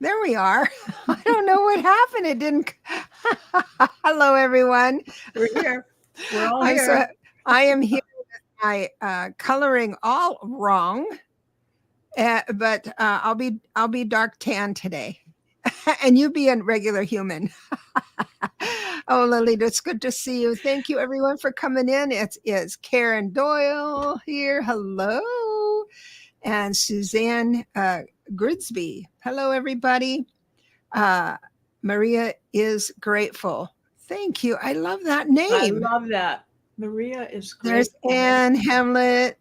there we are. I don't know what happened. It didn't. Hello, everyone. We're here. We're all I'm so, here. I am here with my coloring all wrong, but I'll be dark tan today, and you be a regular human. Oh, Lalit, it's good to see you. Thank you, everyone, for coming in. It's Karen Doyle here. Hello, and Suzanne Gridsby. Hello, everybody. Uh, Maria is grateful. Thank you. I love that I name. love that. Maria is There's grateful. Anne Hamlet.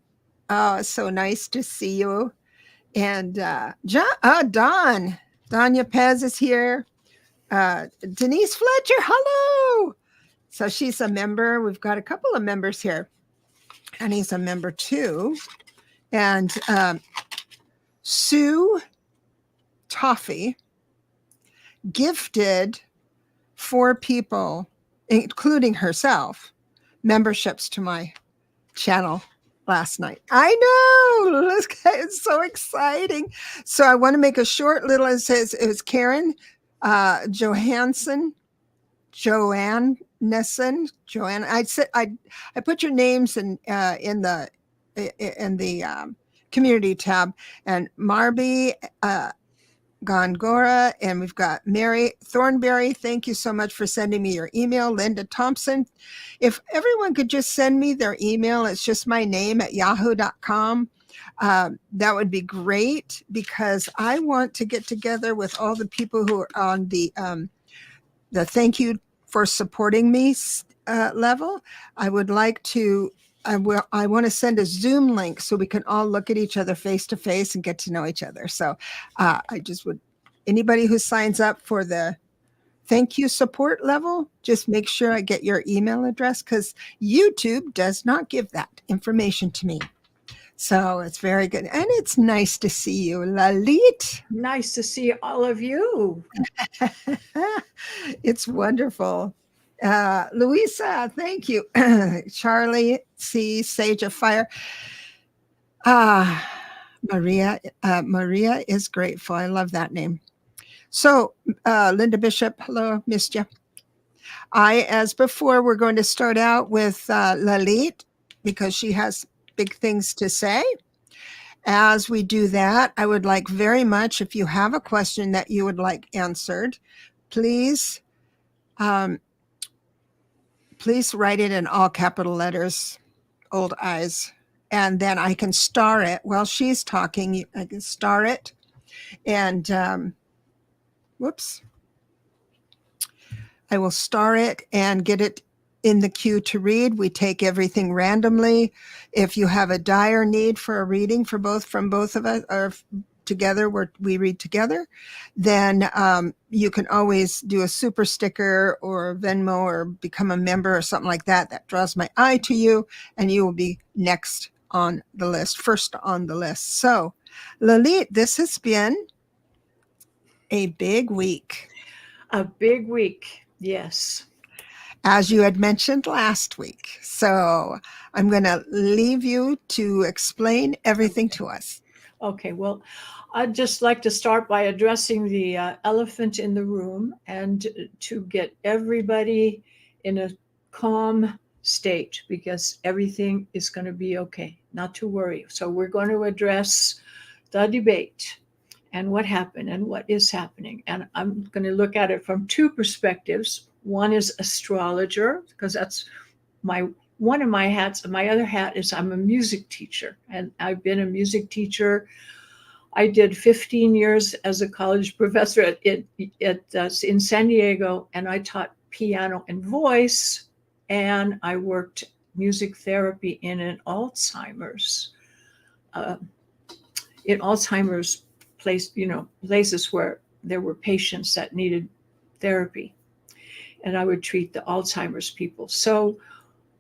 Oh, it's so nice to see you. And Don Yepez is here. Denise Fletcher, hello. So she's a member. We've got a couple of members here. And he's a member too. And Sue Toffee gifted 4 people, including herself, memberships to my channel last night. I know. It's so exciting. So I want to make a short little, it says it was Karen Johansson, Joanne Nesson, Joanne. I put your names in the community tab, and Marby Gongora, and we've got Mary Thornberry. Thank you so much for sending me your email. Linda Thompson. If everyone could just send me their email, it's just my name at yahoo.com. That would be great, because I want to get together with all the people who are on the thank you for supporting me level. I would like to I want to send a Zoom link so we can all look at each other face to face and get to know each other. So I just would, anybody who signs up for the thank you support level, just make sure I get your email address, because YouTube does not give that information to me. So it's very good. And it's nice to see you, Lalit. Nice to see all of you. It's wonderful. Louisa, thank you. Charlie C. Sage of Fire. Maria is grateful. I love that name. So, Linda Bishop, hello, missed you. As before, we're going to start out with Lalit, because she has big things to say. As we do that, I would like very much, if you have a question that you would like answered, please write it in all capital letters, old eyes, and then I can star it while she's talking. I can star it, and I will star it and get it in the queue to read. We take everything randomly. If you have a dire need for a reading from both of us, or together, we read together, then you can always do a super sticker or Venmo or become a member or something like that. That draws my eye to you, and you will be next on the list, first on the list. So, Lalit, this has been a big week. A big week, yes. As you had mentioned last week. So I'm going to leave you to explain everything to us. Okay, well, I'd just like to start by addressing the elephant in the room, and to get everybody in a calm state, because everything is going to be okay, not to worry. So we're going to address the debate and what happened and what is happening. And I'm going to look at it from 2 perspectives. One is astrologer, because that's one of my hats. My other hat is I'm a music teacher, and I've been a music teacher. I did 15 years as a college professor in San Diego, and I taught piano and voice, and I worked music therapy in an Alzheimer's places where there were patients that needed therapy, and I would treat the Alzheimer's people. So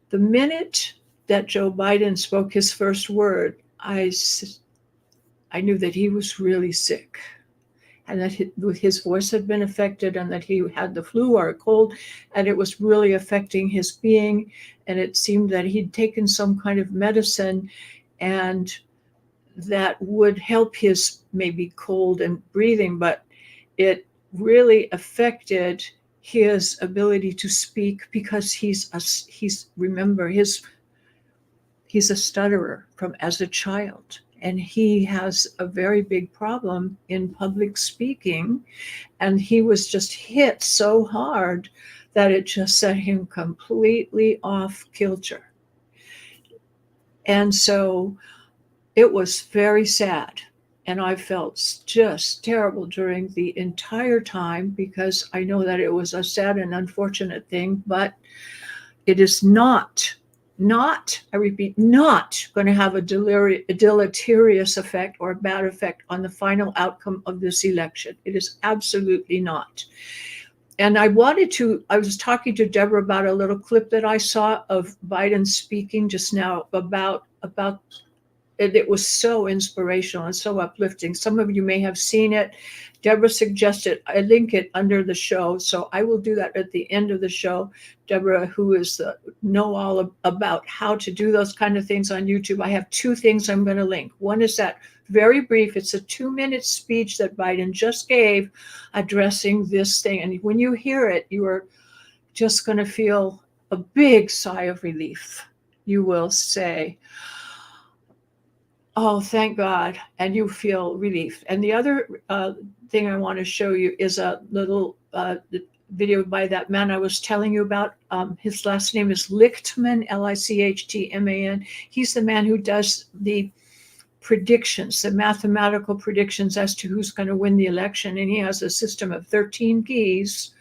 the minute that Joe Biden spoke his first word, I knew that he was really sick, and that his voice had been affected, and that he had the flu or a cold, and it was really affecting his being. And it seemed that he'd taken some kind of medicine, and that would help his maybe cold and breathing, but it really affected his ability to speak, because he's a stutterer from as a child, and he has a very big problem in public speaking, and he was just hit so hard that it just set him completely off kilter. And so it was very sad. And I felt just terrible during the entire time, because I know that it was a sad and unfortunate thing, but it is not, I repeat, not going to have a deleterious effect or a bad effect on the final outcome of this election. It is absolutely not. And I was talking to Debra about a little clip that I saw of Biden speaking just now about it was so inspirational and so uplifting. Some of you may have seen it. Debra suggested I link it under the show, so I will do that at the end of the show. Debra, who is know all about how to do those kind of things on YouTube, I have 2 things I'm going to link. One is that very brief, it's a 2-minute speech that Biden just gave addressing this thing. And when you hear it, you are just going to feel a big sigh of relief. You will say, oh, thank God, and you feel relief. And the other thing I want to show you is a little video by that man I was telling you about. His last name is Lichtman, Lichtman. He's the man who does the predictions, the mathematical predictions as to who's going to win the election. And he has a system of 13 keys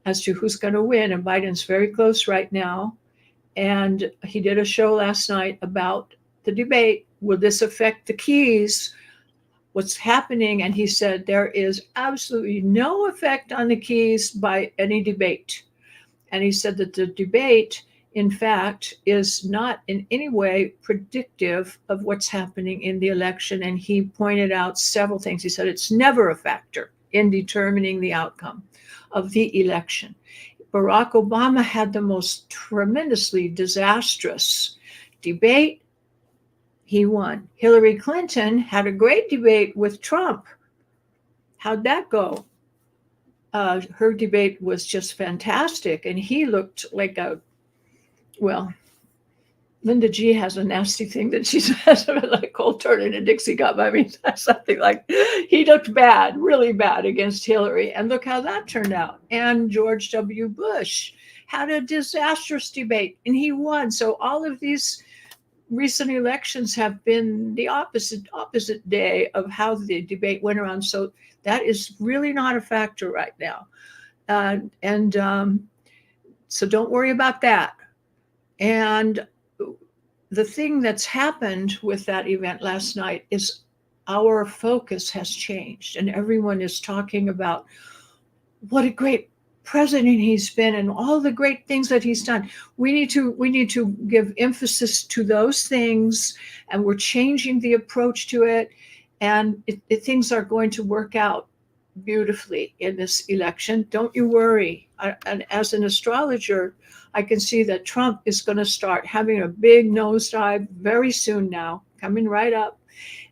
as to who's going to win. And Biden's very close right now. And he did a show last night about the debate. Will this affect the keys? What's happening? And he said there is absolutely no effect on the keys by any debate. And he said that the debate, in fact, is not in any way predictive of what's happening in the election. And he pointed out several things. He said it's never a factor in determining the outcome of the election. Barack Obama had the most tremendously disastrous debate. He won. Hillary Clinton had a great debate with Trump. How'd that go? Her debate was just fantastic, and he looked like Linda G has a nasty thing that she says, like cold turn in a Dixie cup. I mean, that's something like, he looked bad, really bad against Hillary, and look how that turned out. And George W. Bush had a disastrous debate, and he won. So all of these recent elections have been the opposite day of how the debate went around. So that is really not a factor right now. So don't worry about that. And the thing that's happened with that event last night is our focus has changed, and everyone is talking about what a great president he's been and all the great things that he's done. We need to give emphasis to those things, and we're changing the approach to it, and things are going to work out beautifully in this election. Don't you worry. And as an astrologer, I can see that Trump is going to start having a big nosedive very soon now, coming right up.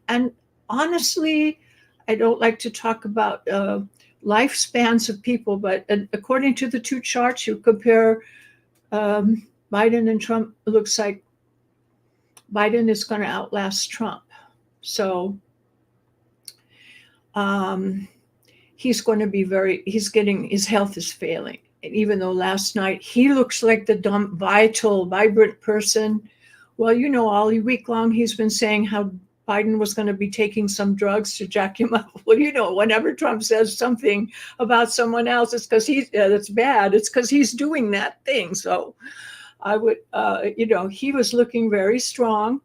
And honestly, I don't like to talk about lifespans of people, but according to the 2 charts, you compare Biden and Trump, it looks like Biden is going to outlast Trump. So he's going to be his health is failing. And even though last night he looks like the vibrant person, well, all week long he's been saying how Biden was going to be taking some drugs to jack him up. Well, whenever Trump says something about someone else, it's because that's bad. It's because he's doing that thing. So I would, he was looking very strong,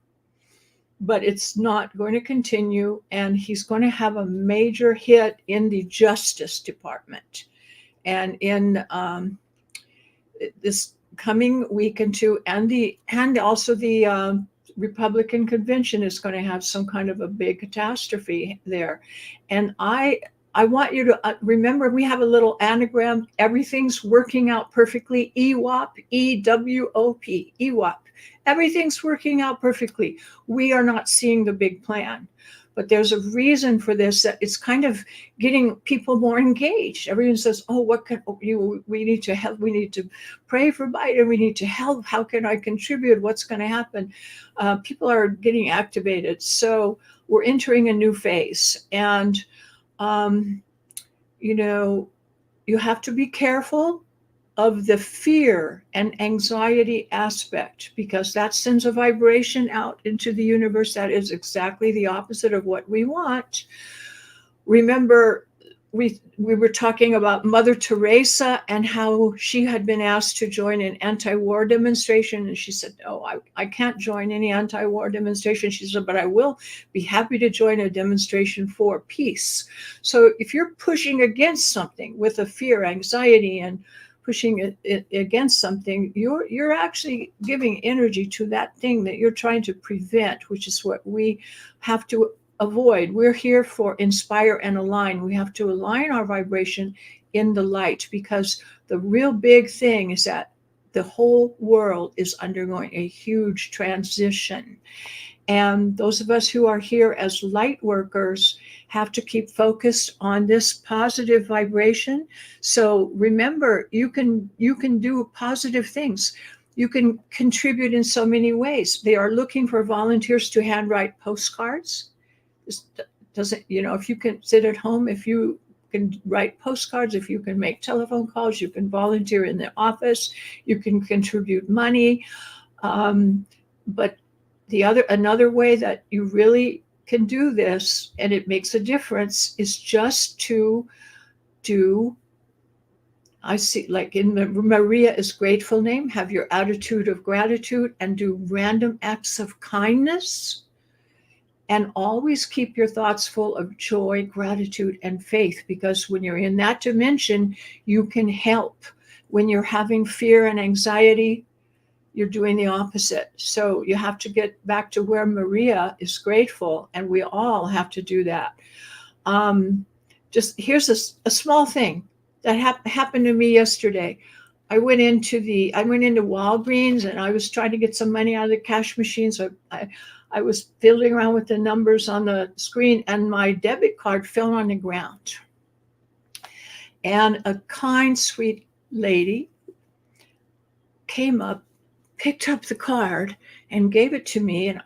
but it's not going to continue. And he's going to have a major hit in the Justice Department. And in this coming week and two, and also the Republican convention is going to have some kind of a big catastrophe there. And I want you to remember, we have a little anagram. Everything's working out perfectly. EWOP, EWOP, EWOP. Everything's working out perfectly. We are not seeing the big plan. but there's a reason for this, that it's kind of getting people more engaged. Everyone says, oh, what can we need to help, we need to pray for Biden, we need to help, how can I contribute, what's going to happen? People are getting activated. So we're entering a new phase, and you have to be careful of the fear and anxiety aspect, because that sends a vibration out into the universe that is exactly the opposite of what we want. Remember, we were talking about Mother Teresa and how she had been asked to join an anti-war demonstration, and she said, no, I can't join any anti-war demonstration. She said, but I will be happy to join a demonstration for peace. So if you're pushing against something with a fear, anxiety, and pushing it against something, you're actually giving energy to that thing that you're trying to prevent, which is what we have to avoid. We're here for inspire and align. We have to align our vibration in the light, because the real big thing is that the whole world is undergoing a huge transition. And those of us who are here as light workers have to keep focused on this positive vibration. So remember, you can do positive things. You can contribute in so many ways. They are looking for volunteers to handwrite postcards. This doesn't, if you can sit at home, if you can write postcards, if you can make telephone calls, you can volunteer in the office, you can contribute money. But another way that you really can do this, and it makes a difference, is just to do, I see, like in Maria is grateful name, have your attitude of gratitude and do random acts of kindness. And always keep your thoughts full of joy, gratitude, and faith, because when you're in that dimension, you can help. When you're having fear and anxiety, you're doing the opposite. So you have to get back to where Maria is grateful, and we all have to do that. Just here's a small thing that happened to me yesterday. I went into Walgreens, and I was trying to get some money out of the cash machine. So I was fiddling around with the numbers on the screen, and my debit card fell on the ground. And a kind, sweet lady came up, picked up the card, and gave it to me. And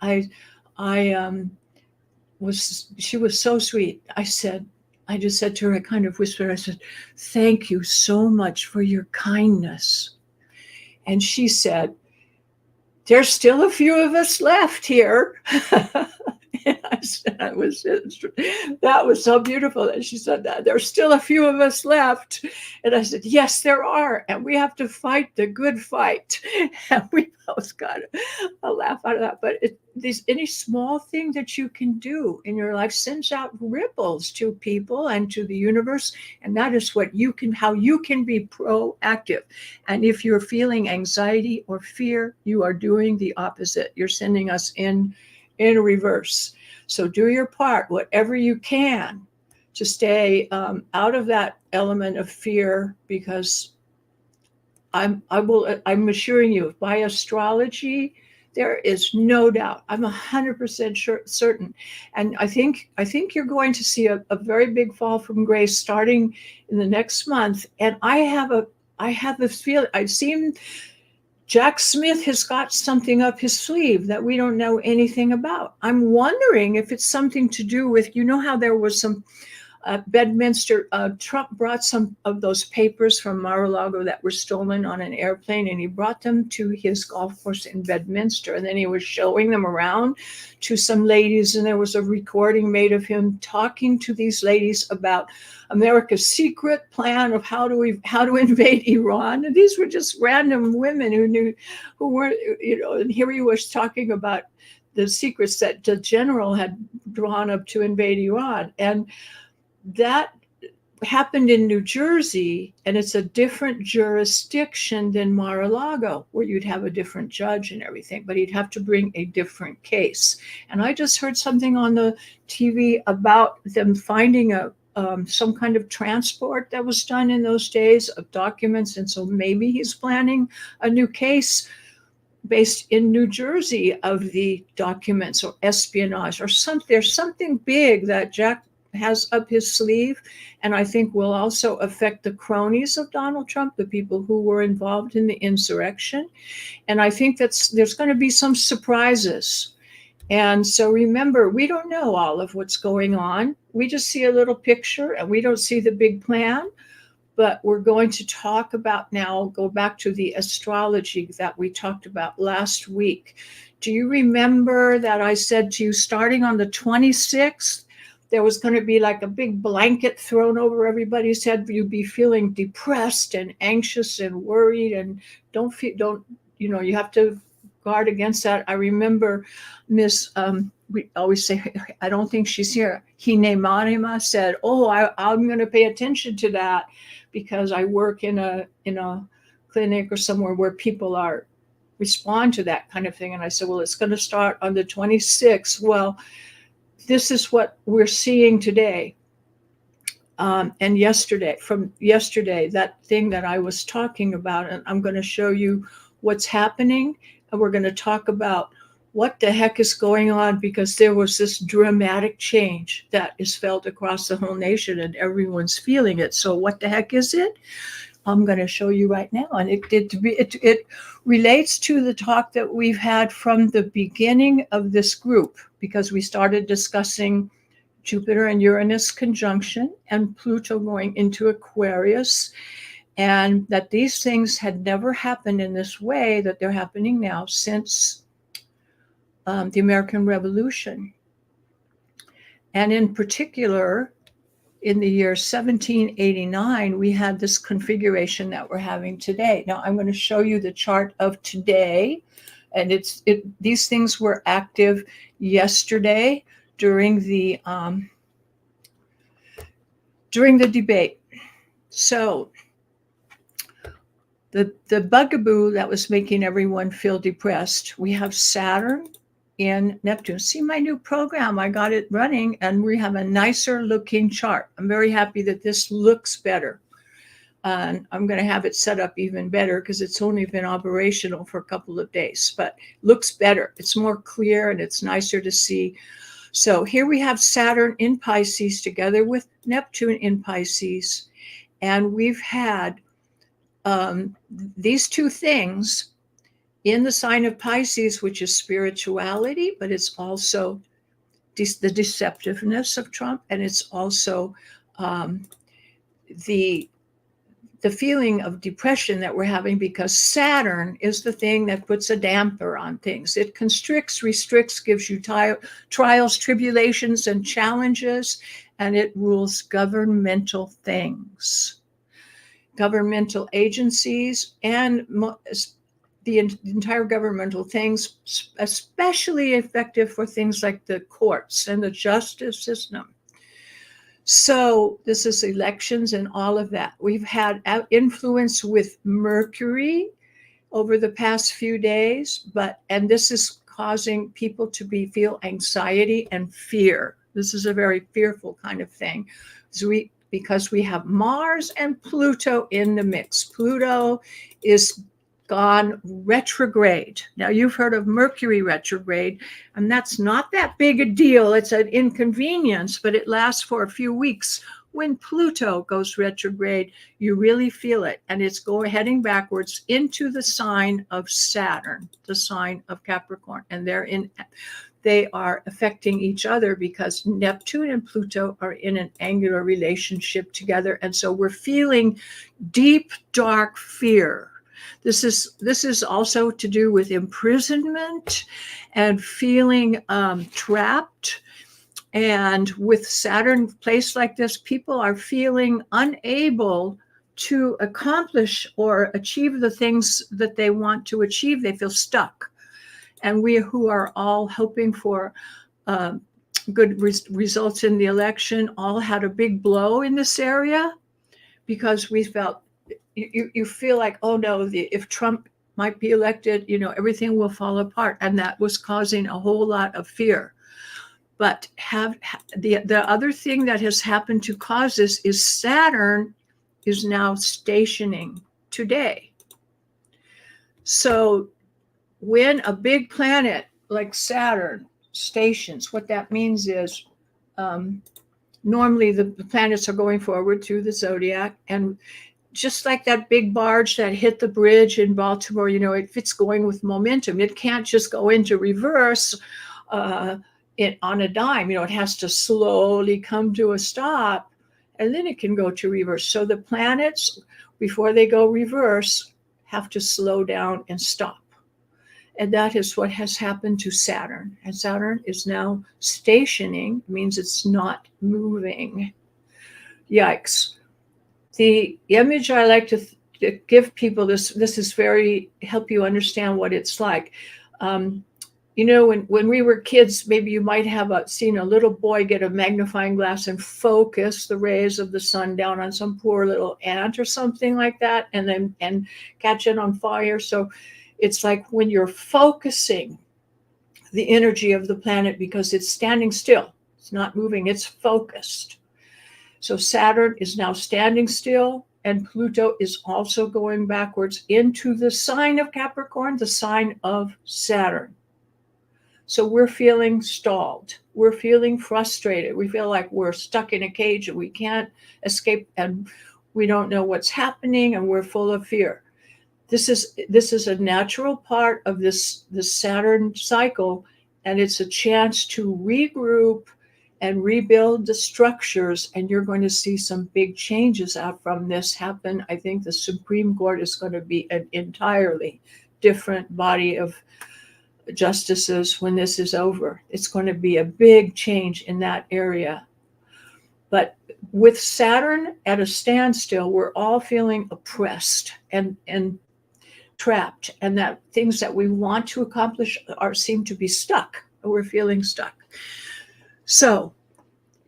she was so sweet. I just said to her, I kind of whispered, I said, thank you so much for your kindness. And she said, there's still a few of us left here. And I said, that was so beautiful that she said that. There's still a few of us left. And I said, yes, there are. And we have to fight the good fight. And we both got a laugh out of that. But any small thing that you can do in your life sends out ripples to people and to the universe. And that is how you can be proactive. And if you're feeling anxiety or fear, you are doing the opposite. You're sending us in reverse. So do your part, whatever you can, to stay out of that element of fear, because I'm assuring you, by astrology, there is no doubt. I'm 100% certain. And I think you're going to see a very big fall from grace starting in the next month. And I have this feeling, I've seen Jack Smith has got something up his sleeve that we don't know anything about. I'm wondering if it's something to do with, how there was some Bedminster, Trump brought some of those papers from Mar-a-Lago that were stolen on an airplane, and he brought them to his golf course in Bedminster, and then he was showing them around to some ladies, and there was a recording made of him talking to these ladies about America's secret plan of how to invade Iran. And these were just random women who weren't, and here he was talking about the secrets that the general had drawn up to invade Iran. And that happened in New Jersey, and it's a different jurisdiction than Mar-a-Lago, where you'd have a different judge and everything, but he'd have to bring a different case. And I just heard something on the TV about them finding some kind of transport that was done in those days of documents, and so maybe he's planning a new case. based in New Jersey of the documents or espionage or something. There's something big that Jack has up his sleeve, and I think will also affect the cronies of Donald Trump, the people who were involved in the insurrection. And I think there's going to be some surprises. And so remember, we don't know all of what's going on. We just see a little picture and we don't see the big plan. But we're going to talk about now, go back to the astrology that we talked about last week. Do you remember that I said to you, starting on the 26th, there was going to be like a big blanket thrown over everybody's head? You'd be feeling depressed and anxious and worried, and you have to guard against that. I remember Miss, we always say, I don't think she's here, Hine Marima said, I'm going to pay attention to that because I work in a clinic or somewhere where people respond to that kind of thing. And I said, well, it's going to start on the 26th. Well, this is what we're seeing today. And yesterday, that thing that I was talking about, and I'm going to show you what's happening. And we're going to talk about what the heck is going on, because there was this dramatic change that is felt across the whole nation and everyone's feeling it. So what the heck is it? I'm going to show you right now. And it relates to the talk that we've had from the beginning of this group, because we started discussing Jupiter and Uranus conjunction and Pluto going into Aquarius, and that these things had never happened in this way that they're happening now since the American Revolution. And in particular, in the year 1789, we had this configuration that we're having today. Now, I'm going to show you the chart of today. And these things were active yesterday during the debate. So the bugaboo that was making everyone feel depressed, we have Saturn in Neptune. See my new program, I got it running, and we have a nicer looking chart. I'm very happy that this looks better. And I'm going to have it set up even better because it's only been operational for a couple of days, but looks better. It's more clear and it's nicer to see. So here we have Saturn in Pisces together with Neptune in Pisces. And we've had these two things in the sign of Pisces, which is spirituality, but it's also the deceptiveness of Trump, and it's also the feeling of depression that we're having, because Saturn is the thing that puts a damper on things. It constricts, restricts, gives you trials, tribulations, and challenges, and it rules governmental things, governmental agencies, and the entire governmental things, especially effective for things like the courts and the justice system. So this is elections and all of that. We've had influence with Mercury over the past few days, and this is causing people to feel anxiety and fear. This is a very fearful kind of thing. Because we have Mars and Pluto in the mix. Pluto is gone retrograde. Now, you've heard of Mercury retrograde, and that's not that big a deal. It's an inconvenience, but it lasts for a few weeks. When Pluto goes retrograde, you really feel it, and it's heading backwards into the sign of Saturn, the sign of Capricorn, and they are affecting each other because Neptune and Pluto are in an angular relationship together, and so we're feeling deep, dark fear. This is also to do with imprisonment and feeling trapped. And with Saturn placed like this, people are feeling unable to accomplish or achieve the things that they want to achieve. They feel stuck. And we who are all hoping for good results in the election all had a big blow in this area, because we felt, you feel like, oh no, if Trump might be elected, everything will fall apart. And that was causing a whole lot of fear. But the other thing that has happened to cause this is Saturn is now stationing today. So when a big planet like Saturn stations, what that means is normally the planets are going forward through the zodiac, and just like that big barge that hit the bridge in Baltimore, if it's going with momentum, it can't just go into reverse on a dime. It has to slowly come to a stop, and then it can go to reverse. So the planets, before they go reverse, have to slow down and stop. And that is what has happened to Saturn. And Saturn is now stationing, means it's not moving. Yikes. The image I like to give people, this is very, help you understand what it's like. When we were kids, maybe you might have seen a little boy get a magnifying glass and focus the rays of the sun down on some poor little ant or something like that, and catch it on fire. So it's like when you're focusing the energy of the planet, because it's standing still, it's not moving, it's focused. So Saturn is now standing still, and Pluto is also going backwards into the sign of Capricorn, the sign of Saturn. So we're feeling stalled. We're feeling frustrated. We feel like we're stuck in a cage and we can't escape, and we don't know what's happening, and we're full of fear. This is a natural part of this Saturn cycle, and it's a chance to regroup and rebuild the structures, and you're going to see some big changes out from this happen. I think the Supreme Court is going to be an entirely different body of justices when this is over. It's going to be a big change in that area. But with Saturn at a standstill, we're all feeling oppressed and trapped, and that things that we want to accomplish seem to be stuck. We're feeling stuck. So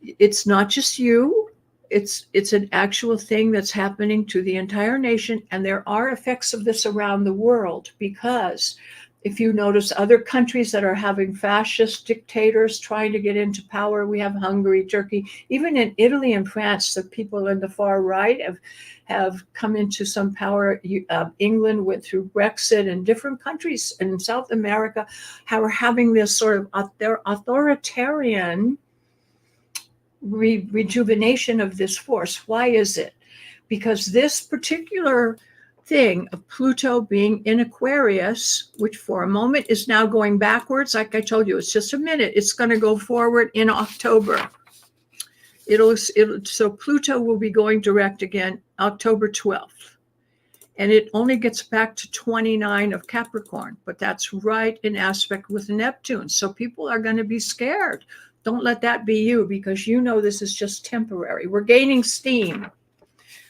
it's not just you, it's an actual thing that's happening to the entire nation, and there are effects of this around the world, because if you notice other countries that are having fascist dictators trying to get into power, we have Hungary, Turkey, even in Italy and France, the people in the far right have come into some power. England went through Brexit, and different countries in South America are having this sort of authoritarian rejuvenation of this force. Why is it? Because this particular thing of Pluto being in Aquarius, which for a moment is now going backwards, like I told you, it's just a minute. It's going to go forward in October. So Pluto will be going direct again October 12th. And it only gets back to 29 of Capricorn, but that's right in aspect with Neptune. So people are going to be scared. Don't let that be you, because this is just temporary. We're gaining steam.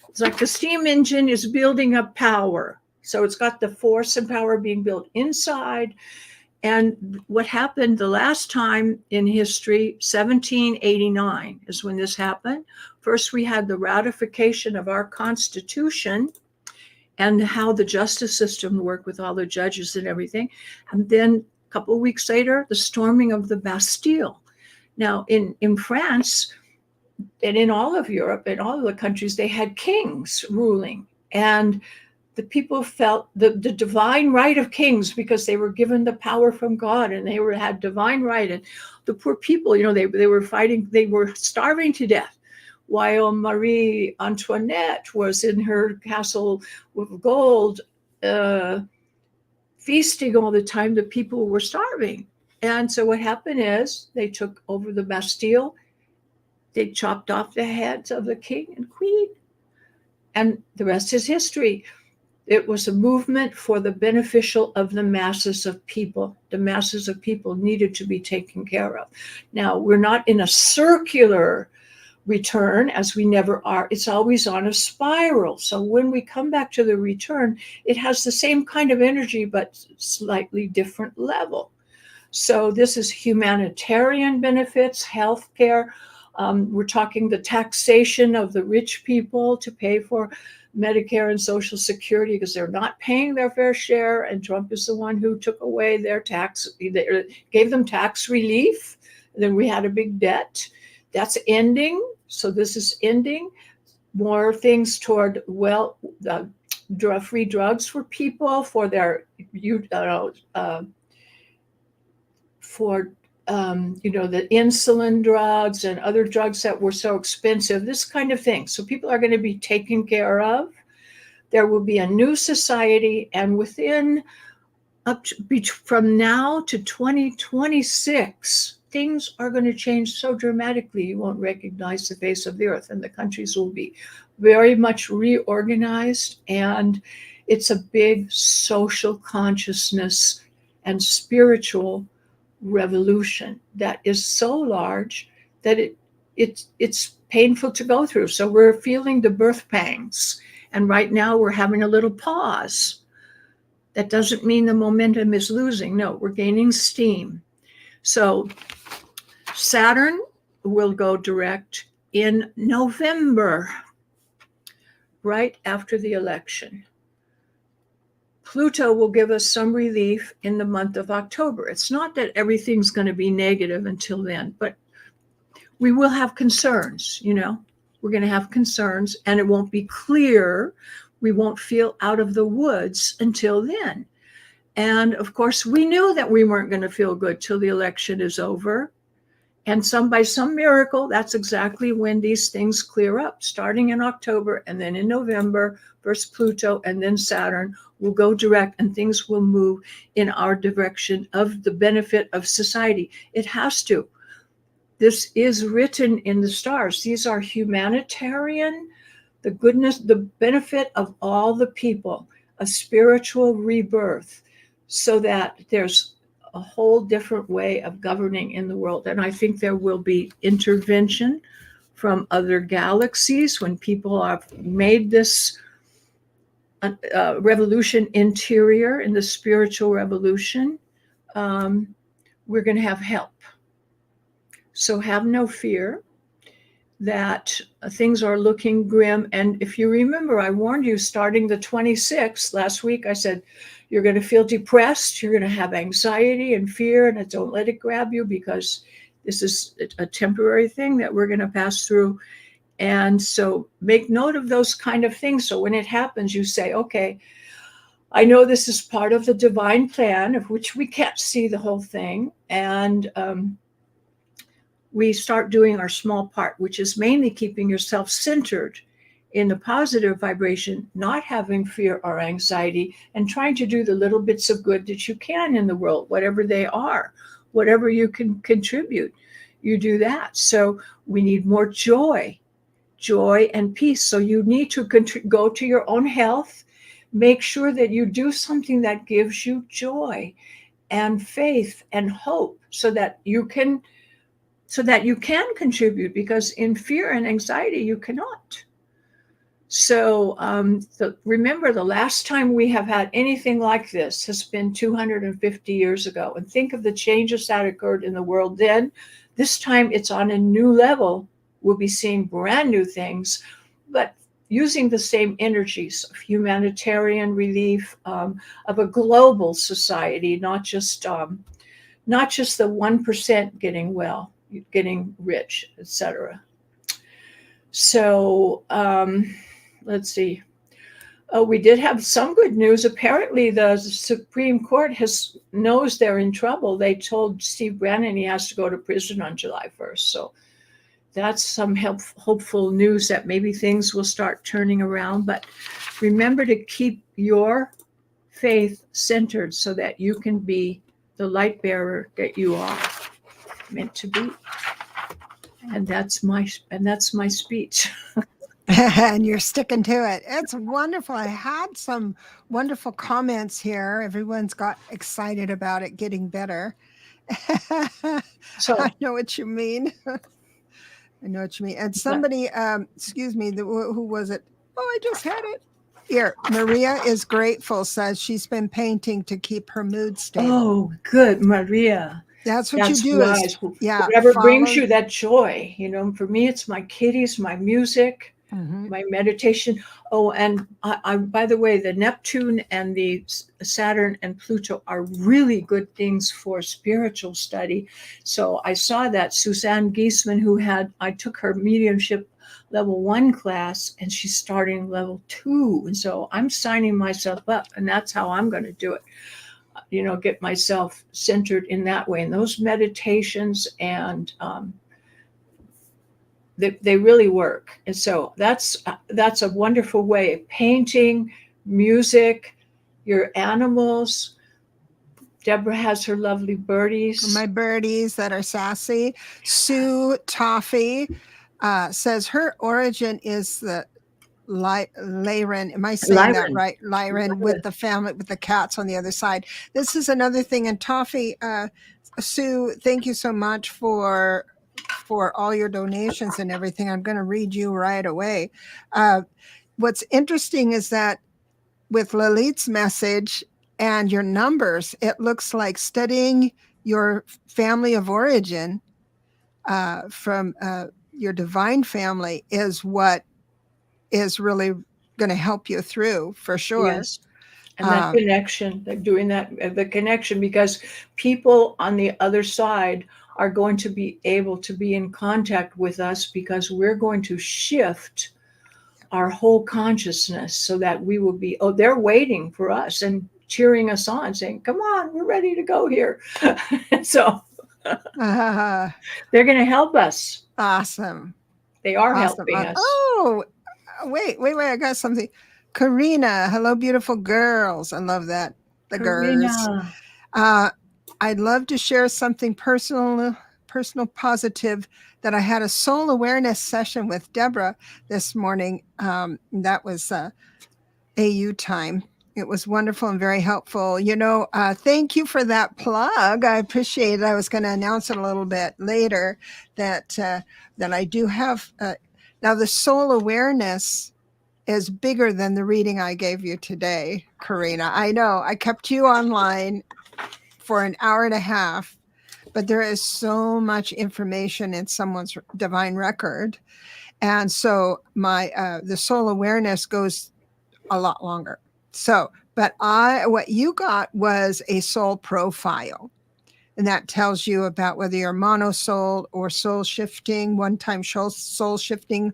It's like the steam engine is building up power. So it's got the force and power being built inside. And what happened the last time in history, 1789 is when this happened. First, we had the ratification of our Constitution and how the justice system worked with all the judges and everything. And then a couple of weeks later, the storming of the Bastille. Now, in France, and in all of Europe, in all of the countries, they had kings ruling. And the people felt the divine right of kings, because they were given the power from God, and they had divine right. And the poor people, they were fighting, they were starving to death, while Marie Antoinette was in her castle with gold, feasting all the time. The people were starving. And so what happened is they took over the Bastille. They chopped off the heads of the king and queen, and the rest is history. It was a movement for the beneficial of the masses of people. The masses of people needed to be taken care of. Now, we're not in a circular return, as we never are. It's always on a spiral. So when we come back to the return, it has the same kind of energy, but slightly different level. So this is humanitarian benefits, healthcare. We're talking the taxation of the rich people to pay for Medicare and Social Security, because they're not paying their fair share. And Trump is the one who took away their tax, gave them tax relief. And then we had a big debt. That's ending. So this is ending. More things toward free drugs for people for their for the insulin drugs and other drugs that were so expensive, this kind of thing. So people are going to be taken care of. There will be a new society, and within from now to 2026, things are going to change so dramatically you won't recognize the face of the earth, and the countries will be very much reorganized, and it's a big social consciousness and spiritual revolution that is so large that it's painful to go through. So we're feeling the birth pangs, and right now we're having a little pause. That doesn't mean the momentum is losing. No, we're gaining steam. So Saturn will go direct in November, right after the election. Pluto will give us some relief in the month of October. It's not that everything's going to be negative until then, but we will have concerns, We're going to have concerns, and it won't be clear. We won't feel out of the woods until then. And of course, we knew that we weren't going to feel good till the election is over. And by some miracle, that's exactly when these things clear up, starting in October, and then in November, first Pluto and then Saturn will go direct, and things will move in our direction of the benefit of society. It has to. This is written in the stars. These are humanitarian, the goodness, the benefit of all the people, a spiritual rebirth, so that there's a whole different way of governing in the world. And I think there will be intervention from other galaxies when people have made this revolution interior, in the spiritual revolution. We're going to have help. So have no fear that things are looking grim. And if you remember, I warned you starting the 26th last week, I said, you're going to feel depressed, you're going to have anxiety and fear, and don't let it grab you, because this is a temporary thing that we're going to pass through. And so make note of those kind of things. So when it happens, you say, okay, I know this is part of the divine plan, of which we can't see the whole thing. And we start doing our small part, which is mainly keeping yourself centered in the positive vibration, not having fear or anxiety, and trying to do the little bits of good that you can in the world, whatever they are, whatever you can contribute, you do that. So we need more joy and peace. So you need to go to your own health, make sure that you do something that gives you joy and faith and hope, so that you can contribute, because in fear and anxiety, you cannot. So remember, the last time we have had anything like this has been 250 years ago. And think of the changes that occurred in the world then. This time it's on a new level. We'll be seeing brand new things, but using the same energies of humanitarian relief, of a global society, not just the 1% getting well, getting rich, etc. So let's see. Oh, we did have some good news. Apparently, the Supreme Court knows they're in trouble. They told Steve Bannon he has to go to prison on July 1st. So that's some hopeful news that maybe things will start turning around. But remember to keep your faith centered, so that you can be the light bearer that you are meant to be. And that's my speech. And you're sticking to it. It's wonderful. I had some wonderful comments here. Everyone's got excited about it getting better. So I know what you mean. I know what you mean. And somebody, excuse me, who was it? Oh, I just had it. Here, Maria is grateful, says she's been painting to keep her mood stable. Oh, good, Maria. That's what you do. Wise. Yeah, whatever brings you that joy. For me, it's my kitties, my music, my meditation. Oh, and I, by the way, the Neptune and the Saturn and Pluto are really good things for spiritual study. So I saw that Suzanne Giesman, I took her mediumship level 1 class, and she's starting level 2. And so I'm signing myself up, and that's how I'm going to do it. Get myself centered in that way. And those meditations and they really work. And so that's a wonderful way. Painting, music, your animals. Debra has her lovely birdies. My birdies that are sassy. Sue Toffee says her origin is the Lyran. Am I saying that Lyran. right? Lyran, with the family, with the cats on the other side. This is another thing. And Toffee, Sue, thank you so much for all your donations and everything. I'm going to read you right away. What's interesting is that with Lalit's message and your numbers, it looks like studying your family of origin from your divine family is what is really going to help you through, for sure. Yes. And that connection, doing that, the connection, because people on the other side are going to be able to be in contact with us, because we're going to shift our whole consciousness so that we will be, they're waiting for us and cheering us on, saying, come on, we're ready to go here. So they're going to help us. Awesome. They are helping us. Oh, wait, I got something. Karina, hello, beautiful girls. I love that. The girls. I'd love to share something personal, positive, that I had a soul awareness session with Debra this morning. That was AU time. It was wonderful and very helpful. Thank you for that plug. I appreciate it. I was going to announce it a little bit later that I do have now the soul awareness is bigger than the reading I gave you today, Karina. I know I kept you online for an hour and a half, but there is so much information in someone's divine record. And so the soul awareness goes a lot longer. So, but what you got was a soul profile. And that tells you about whether you're mono soul or soul shifting, one-time soul shifting,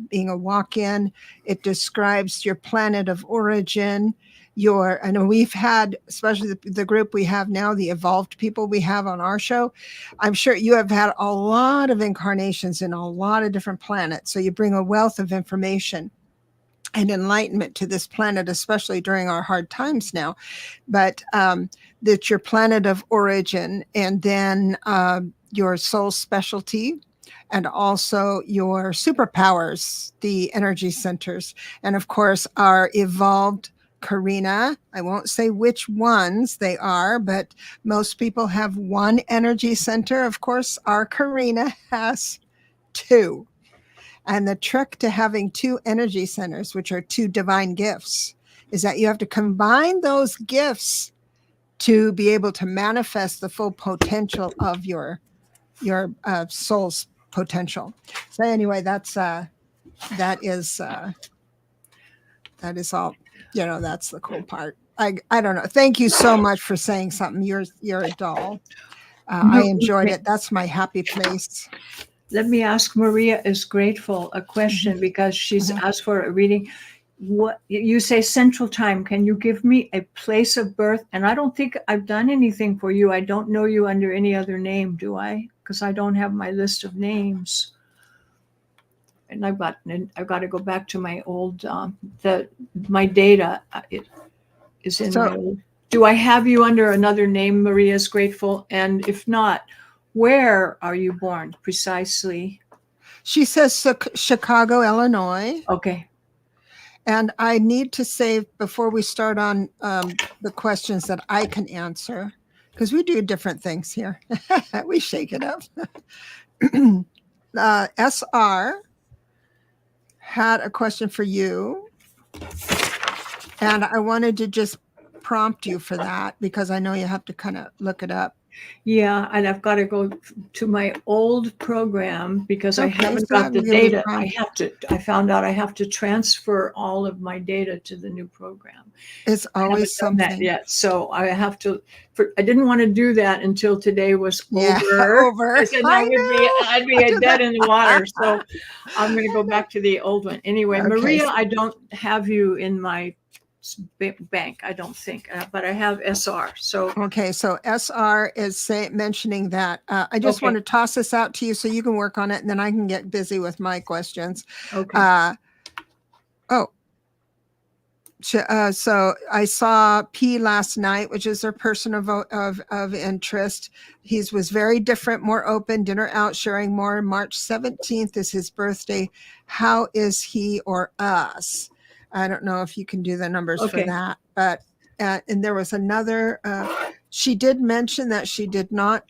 being a walk-in. It describes your planet of origin. I know we've had, especially the group we have now, the evolved people we have on our show. I'm sure you have had a lot of incarnations in a lot of different planets. So you bring a wealth of information and enlightenment to this planet, especially during our hard times now. But that's your planet of origin, and then your soul specialty, and also your superpowers, the energy centers. And of course, our evolved Karina. I won't say which ones they are, but most people have one energy center. Of course, our Karina has two. And the trick to having two energy centers, which are two divine gifts, is that you have to combine those gifts to be able to manifest the full potential of your soul's potential. So anyway, that is all. That's the cool part. I don't know. Thank you so much for saying something. You're a doll. I enjoyed it. That's my happy place. Let me ask Maria is grateful a question, because she's asked for a reading. What you say Central Time? Can you give me a place of birth? And I don't think I've done anything for you. I don't know you under any other name, do I? Because I don't have my list of names. And I've got to go back to my old my data. It is in my old. Do I have you under another name, Maria is grateful? And if not, where are you born precisely? She says Chicago, Illinois. Okay. And I need to say, before we start on the questions that I can answer, because we do different things here. We shake it up. SR had a question for you. And I wanted to just prompt you for that, because I know you have to kind of look it up. Yeah, and I've got to go to my old program because I Okay, haven't so got the that'll give me data. time. I found out I have to transfer all of my data to the new program. It's I haven't always done that something. yet. So I have to, I didn't want to do that until today was Yeah, over. over. I said I I'd know. be Do dead that. in the water. So I'm going to go back to the old one. Anyway, Okay. Maria, I don't have you in my bank, I don't think, but I have SR. So Okay, so SR is mentioning that. I just want okay, to toss this out to you so you can work on it, and then I can get busy with my questions. okay, Oh, so I saw P last night, which is their person of interest. He was very different, more open, dinner out, sharing more. March 17th is his birthday. How is he or us? I don't know if you can do the numbers for okay. that, but and there was another. She did mention that she did not.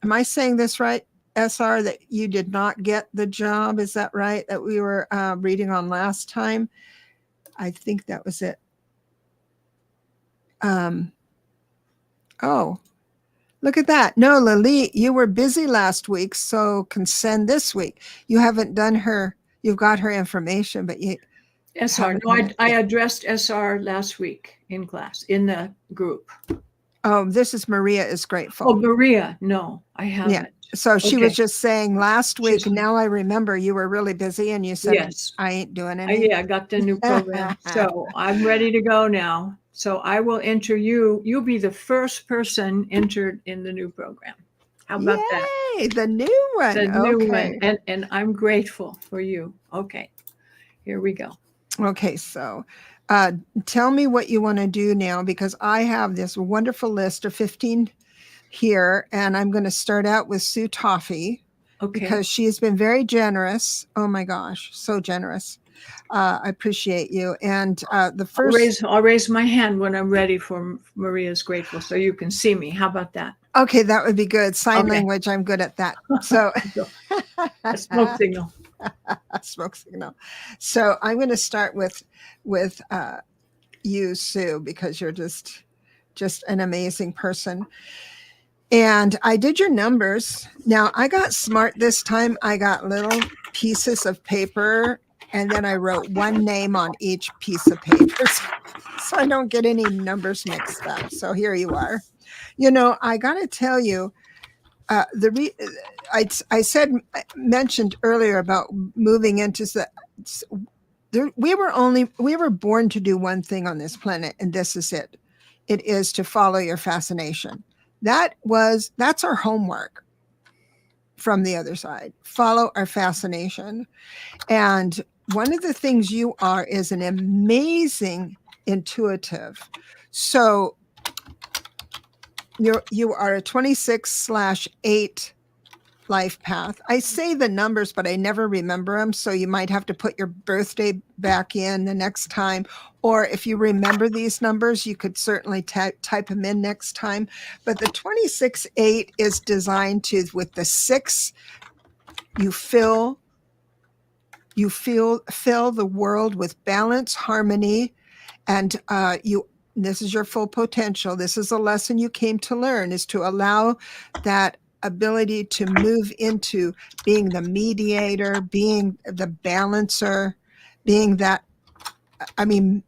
Am I saying this right, SR? That you did not get the job? Is that right? That we were reading on last time. I think that was it. Oh, look at that. No, Lalit, you were busy last week, so can send this week. You haven't done her, you've got her information, but you SR. haven't No, done it. I addressed SR last week in class, in the group. Oh, this is Maria is Oh, grateful. Maria. No, I Yeah. haven't. So she was Okay. just saying last week, She's, and now I remember you were really busy and you said, yes. I ain't doing any. Yeah, I got the new program. So I'm ready to go now. So I will enter you. You'll be the first person entered in the new program. How about that? Yay, the new one. The new Okay. one. And I'm grateful for you. Okay. Here we go. Okay, so tell me what you want to do now because I have this wonderful list of 15 here, and I'm going to start out with Sue Toffee Okay. because she has been very generous. Oh my gosh, so generous. I appreciate you. And the first, I'll raise my hand when I'm ready for Maria's grateful so you can see me. How about that? okay, that would be good. Sign Okay. language, I'm good at that. So, A smoke signal. smoke signal. So I'm going to start with you, Sue, because you're just an amazing person. And I did your numbers. Now I got smart this time. I got little pieces of paper and then I wrote one name on each piece of paper so I don't get any numbers mixed up. So here you are. You know, I got to tell you, I mentioned earlier about moving into we were born to do one thing on this planet, and this is it. It is to follow your fascination. That's our homework from the other side. Follow our fascination. And one of the things you are is an amazing intuitive. So you are a 26/8 life path. I say the numbers, but I never remember them. So you might have to put your birthday back in the next time. Or if you remember these numbers, you could certainly type them in next time. But the 26/8 is designed to, with the 6, you fill the world with balance, harmony, and this is your full potential. This is a lesson you came to learn, is to allow that ability to move into being the mediator, being the balancer, being that, I mean,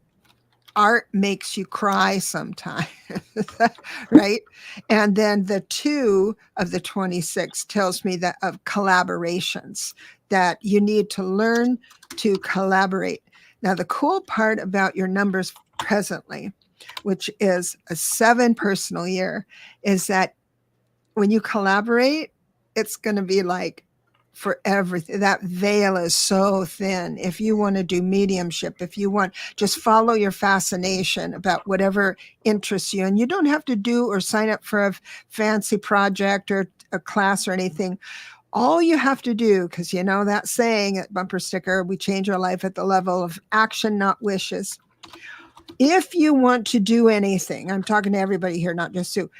art makes you cry sometimes, right? And then the 2 of the 26 tells me that of collaborations, that you need to learn to collaborate. Now, the cool part about your numbers presently, which is a 7 personal year, is that when you collaborate, it's going to be like for everything. That veil is so thin. If you want to do mediumship, if you want, just follow your fascination about whatever interests you. And you don't have to do or sign up for a fancy project or a class or anything. All you have to do, because you know that saying at bumper sticker, we change our life at the level of action, not wishes. If you want to do anything, I'm talking to everybody here, not just Sue,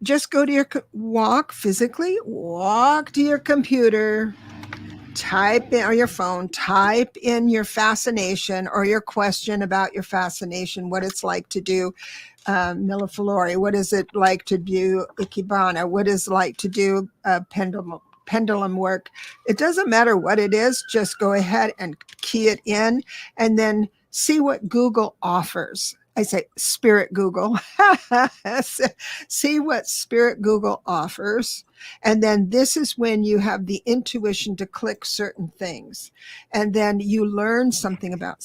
just go to your walk to your computer, type in, or your phone, type in your fascination or your question about your fascination, what it's like to do milleflori? What is it like to do ikebana? What is it like to do pendulum work? It doesn't matter what it is. Just go ahead and key it in, and then see what Google offers. I say Spirit Google. See what Spirit Google offers. And then this is when you have the intuition to click certain things. And then you learn something about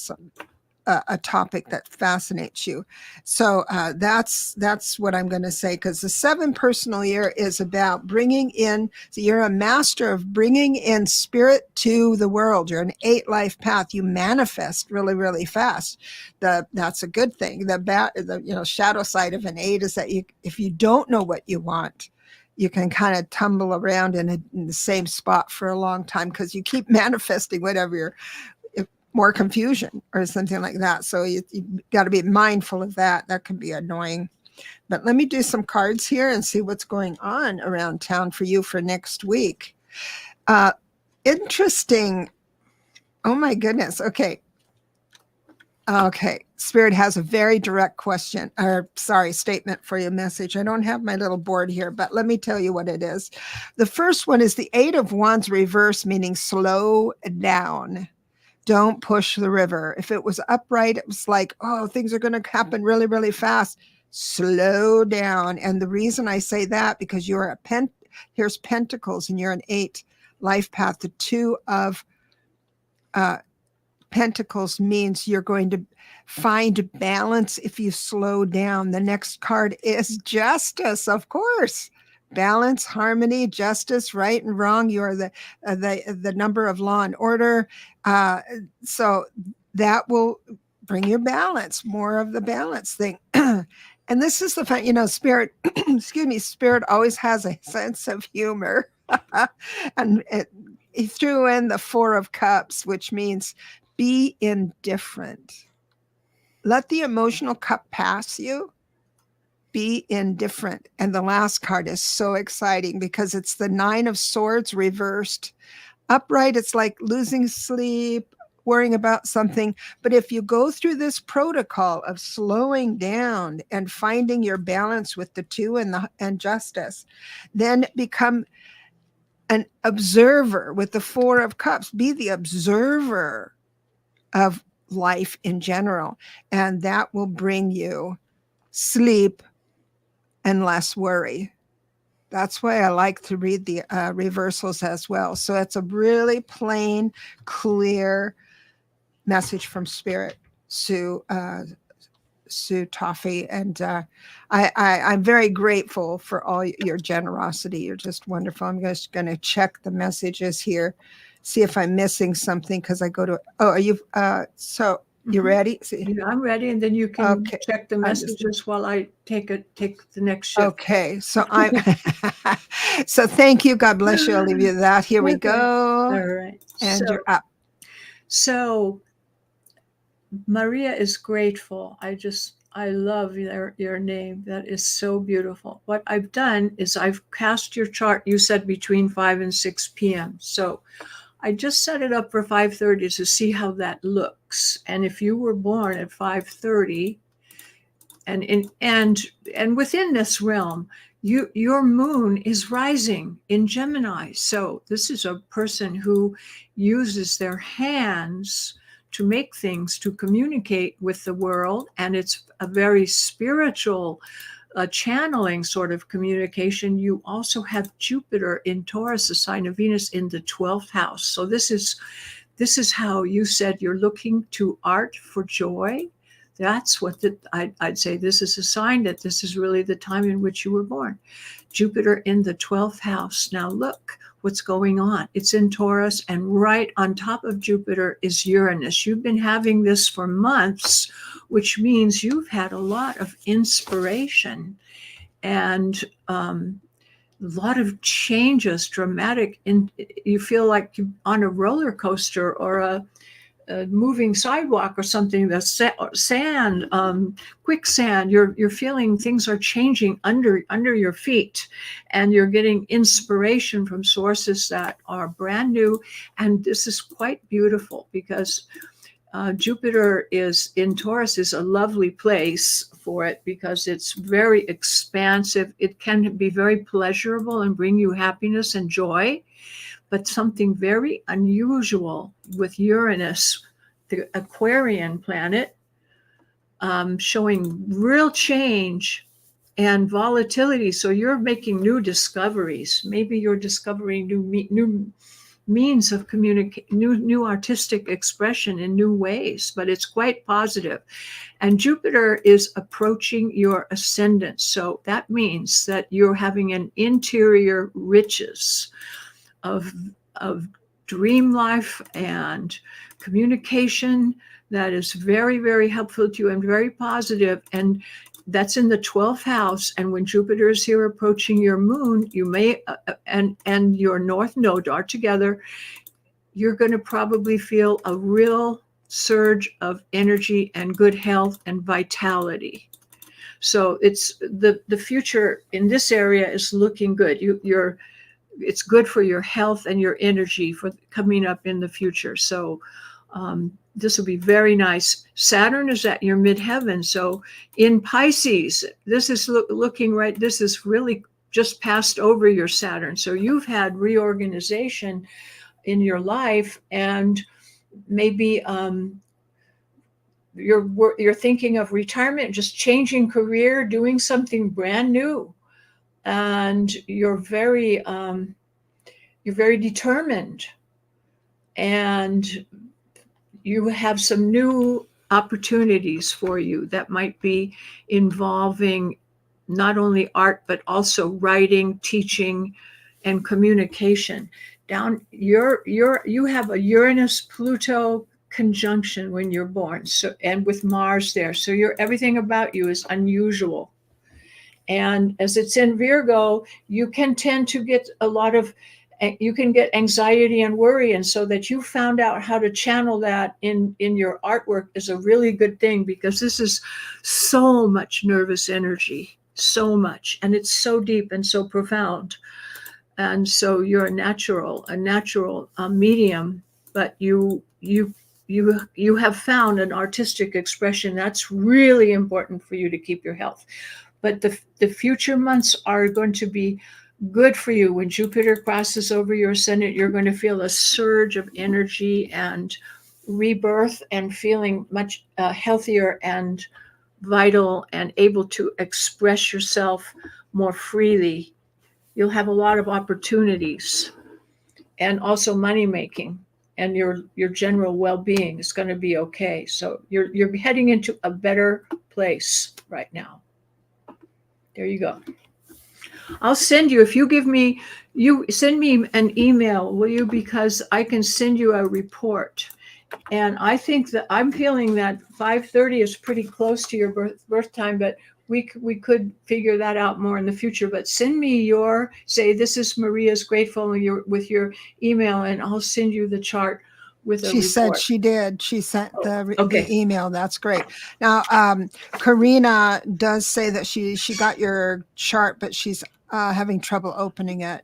a topic that fascinates you. So that's what I'm going to say, because the 7 personal year is about bringing in. So you're a master of bringing in spirit to the world. You're an 8 life path. You manifest really, really fast. That's a good thing. The shadow side of an 8 is that if you don't know what you want, you can kind of tumble around in the same spot for a long time because you keep manifesting whatever you're more confusion or something like that. So you got to be mindful of that. That can be annoying. But let me do some cards here and see what's going on around town for you for next week. Interesting. Oh my goodness. Okay. Spirit has a very direct statement for your message. I don't have my little board here, but let me tell you what it is. The first one is the 8 of Wands reverse, meaning slow down. Don't push the river. If it was upright, it was like, oh, things are going to happen really, really fast. Slow down. And the reason I say that, because you're here's Pentacles and you're an 8 life path. The 2 of Pentacles means you're going to find balance if you slow down. The next card is Justice, of course. Balance, harmony, justice, right and wrong. You are the number of law and order. So that will bring you balance, more of the balance thing. And this is the fun, Spirit, excuse me, Spirit always has a sense of humor. And he threw in the 4 of Cups, which means be indifferent. Let the emotional cup pass you. Be indifferent. And the last card is so exciting because it's the 9 of Swords reversed. Upright, it's like losing sleep, worrying about something. But if you go through this protocol of slowing down and finding your balance with the 2 and Justice, then become an observer with the 4 of Cups. Be the observer of life in general. And that will bring you sleep and less worry. That's why I like to read the reversals as well. So it's a really plain, clear message from Spirit, Sue Toffee. And I'm very grateful for all your generosity. You're just wonderful. I'm just going to check the messages here, see if I'm missing something, because I go to, are you, so you ready? Yeah, I'm ready. And then you can check the messages while I take the next shift. Okay. So so thank you. God bless you. I'll leave you that. Here we go. All right. And you're up. So Maria is grateful. I love your name. That is so beautiful. What I've done is I've cast your chart. You said between 5 and 6 p.m. So I just set it up for 5:30 to see how that looks. And if you were born at 5:30, and within this realm, your moon is rising in Gemini. So this is a person who uses their hands to make things, to communicate with the world, and it's a very spiritual channeling sort of communication. You also have Jupiter in Taurus, the sign of Venus, in the 12th house. So this is how you said you're looking to art for joy. That's what I'd say. This is a sign that this is really the time in which you were born. Jupiter in the 12th house. Now look what's going on. It's in Taurus, and right on top of Jupiter is Uranus. You've been having this for months, which means you've had a lot of inspiration and a lot of changes, dramatic. You feel like you're on a roller coaster or a moving sidewalk or something. The sand, quicksand. You're feeling things are changing under your feet, and you're getting inspiration from sources that are brand new. And this is quite beautiful because Jupiter is in Taurus is a lovely place for it because it's very expansive. It can be very pleasurable and bring you happiness and joy, but something very unusual with Uranus, the Aquarian planet, showing real change and volatility. So you're making new discoveries. Maybe you're discovering new means of communicate, new artistic expression in new ways, but it's quite positive. And Jupiter is approaching your ascendant. So that means that you're having an interior riches of dream life and communication that is very, very helpful to you and very positive. And that's in the 12th house. And when Jupiter is here approaching your moon, you may, and your north node are together, you're going to probably feel a real surge of energy and good health and vitality. So it's the future in this area is looking good. It's good for your health and your energy for coming up in the future. So this will be very nice. Saturn is at your midheaven. So in Pisces, this is looking right. This is really just passed over your Saturn. So you've had reorganization in your life, and maybe you're thinking of retirement, just changing career, doing something brand new, and you're very determined, and you have some new opportunities for you that might be involving not only art, but also writing, teaching, and communication. You have a Uranus-Pluto conjunction when you're born, so, and with Mars there. So everything about you is unusual. And as it's in Virgo, you can tend to get you can get anxiety and worry. And so that you found out how to channel that in your artwork is a really good thing, because this is so much nervous energy, so much, and it's so deep and so profound. And so you're a natural medium, but you have found an artistic expression that's really important for you to keep your health. But the future months are going to be good for you. When Jupiter crosses over your ascendant, you're going to feel a surge of energy and rebirth and feeling much healthier and vital and able to express yourself more freely. You'll have a lot of opportunities, and also money making, and your general well-being is going to be okay. So you're heading into a better place right now. There you go. I'll send you, if you send me an email, will you? Because I can send you a report. And I think that I'm feeling that 5:30 is pretty close to your birth time, but we could figure that out more in the future. But send me say this is Maria's Grateful with your email, and I'll send you the chart with a report. She said she did. She sent okay. the email. That's great. Now, Karina does say that she got your chart, but she's having trouble opening it.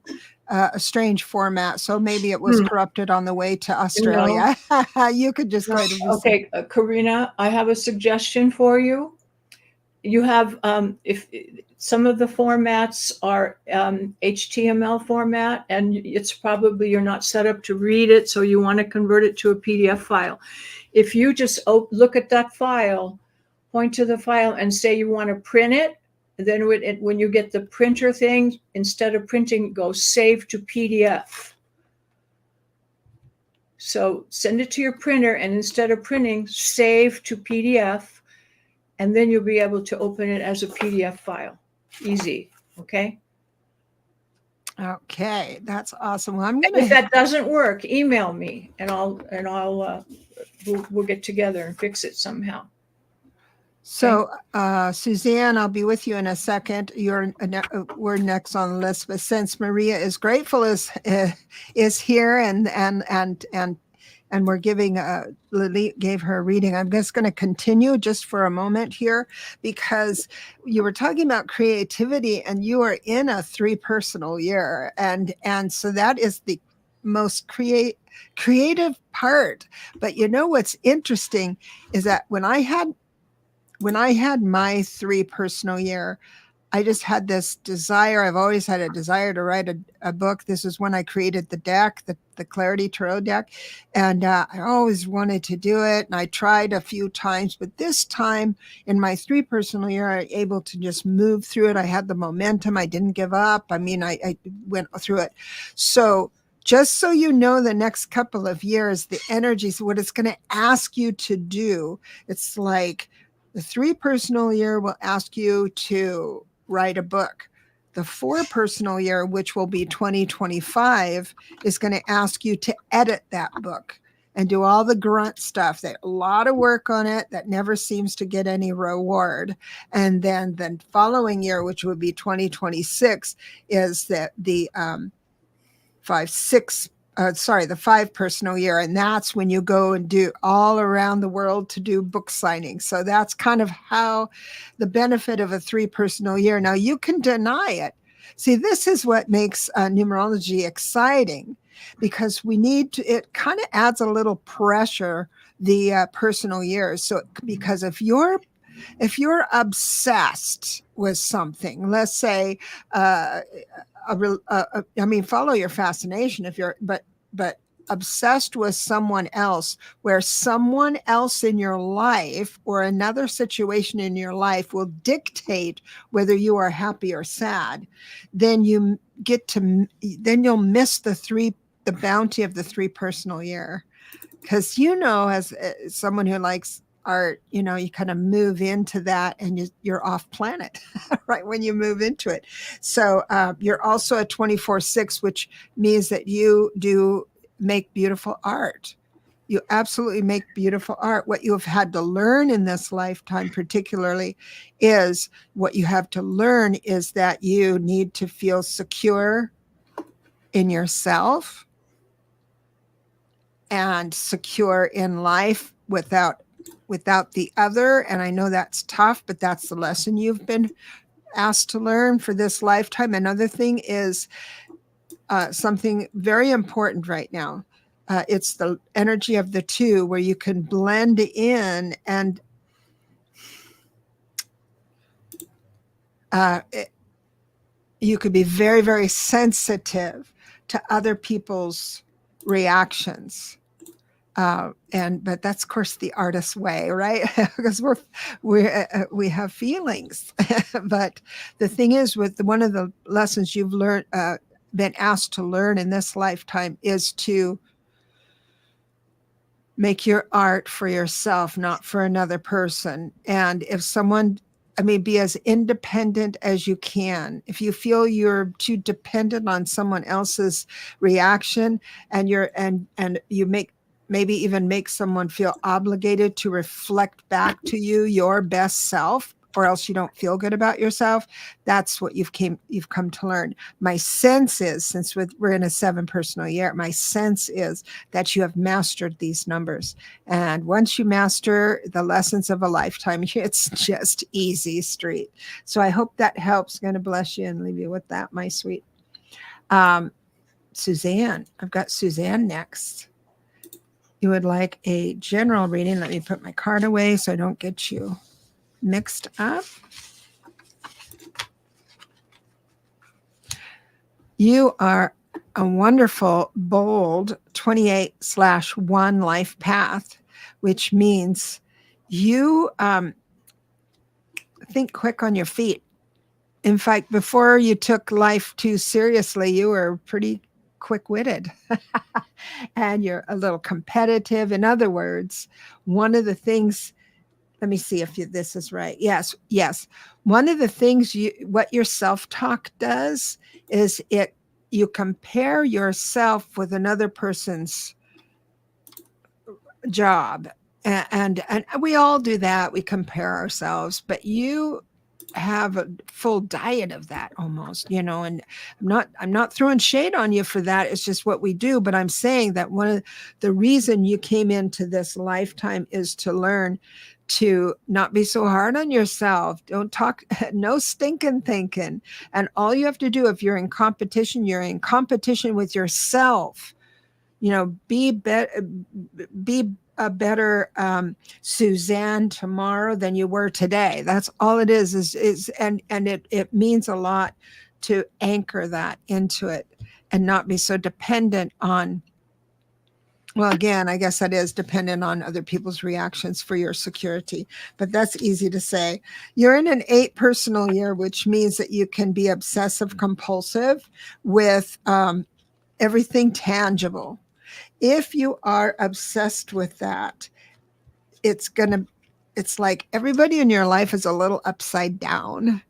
A strange format, so maybe it was corrupted on the way to Australia. No. You could just go ahead and okay, Karina, I have a suggestion for you. You have if some of the formats are HTML format, and it's probably you're not set up to read it, so you want to convert it to a PDF file. If you just look at that file, point to the file and say you want to print it, then when you get the printer thing, instead of printing, go save to PDF. So send it to your printer, and instead of printing, save to PDF, and then you'll be able to open it as a PDF file. Easy, okay? Okay, that's awesome. Well, if that doesn't work, email me, and we'll get together and fix it somehow. So, Suzanne, I'll be with you in a second. We're next on the list, but since Maria is Grateful is here, and we're giving Lalit gave her a reading. I'm just going to continue just for a moment here, because you were talking about creativity, and you are in a 3 personal year, and so that is most creative part. But you know what's interesting is that when I had my 3 personal year, I just had this desire. I've always had a desire to write a book. This is when I created the deck, the Clarity Tarot deck. And I always wanted to do it. And I tried a few times, but this time in my 3 personal year, I was able to just move through it. I had the momentum. I didn't give up. I mean, I went through it. So just so you know, the next couple of years, the energies, what it's going to ask you to do, it's like the 3 personal year will ask you to write a book. The 4 personal year, which will be 2025, is going to ask you to edit that book and do all the grunt stuff. That a lot of work on it that never seems to get any reward. And then the following year, which would be 2026, is that the 5 personal year. And that's when you go and do all around the world to do book signings. So that's kind of how the benefit of a 3 personal year. Now you can deny it. See, this is what makes numerology exciting, because we need to, it kind of adds a little pressure, the personal years. So, because if you're obsessed with something, let's say, I mean, follow your fascination if you're, but obsessed with someone else, where someone else in your life or another situation in your life will dictate whether you are happy or sad, then you'll miss the bounty of the 3 personal year. Because, as someone who likes art, you kind of move into that and you're off planet right when you move into it. So you're also a 24/6, which means that you do make beautiful art. You absolutely make beautiful art. What you have had to learn in this lifetime, particularly, is what you have to learn is that you need to feel secure in yourself and secure in life without the other. And I know that's tough, but that's the lesson you've been asked to learn for this lifetime. Another thing is something very important right now. It's the energy of the 2, where you can blend in and you could be very, very sensitive to other people's reactions. But that's, of course, the artist's way, right? Because we have feelings. But the thing is, with one of the lessons you've learned, been asked to learn in this lifetime, is to make your art for yourself, not for another person. And if someone, be as independent as you can. If you feel you're too dependent on someone else's reaction, and you maybe even make someone feel obligated to reflect back to you your best self, or else you don't feel good about yourself, that's what you've come to learn. My sense is, since we're in a 7 personal year, my sense is that you have mastered these numbers. And once you master the lessons of a lifetime, it's just easy street. So I hope that helps. Going to bless you and leave you with that, my sweet. Suzanne, I've got Suzanne next. You would like a general reading. Let me put my card away so I don't get you mixed up. You are a wonderful, bold 28/1 life path, which means you think quick on your feet. In fact, before you took life too seriously, you were pretty quick-witted and you're a little competitive. In other words, one of the things, let me see if this is right. Yes. One of the things what your self-talk does is you compare yourself with another person's job. And we all do that. We compare ourselves, but you have a full diet of that almost, and I'm not throwing shade on you for that. It's just what we do. But I'm saying that one of the reason you came into this lifetime is to learn to not be so hard on yourself. Don't talk, no stinking thinking. And all you have to do, if you're in competition with yourself. be a better Suzanne tomorrow than you were today. That's all it is and it means a lot to anchor that into it and not be so dependent on, well, again, I guess that is dependent on other people's reactions for your security, but that's easy to say. You're in an 8 personal year, which means that you can be obsessive compulsive with everything tangible. If you are obsessed with that, it's like everybody in your life is a little upside down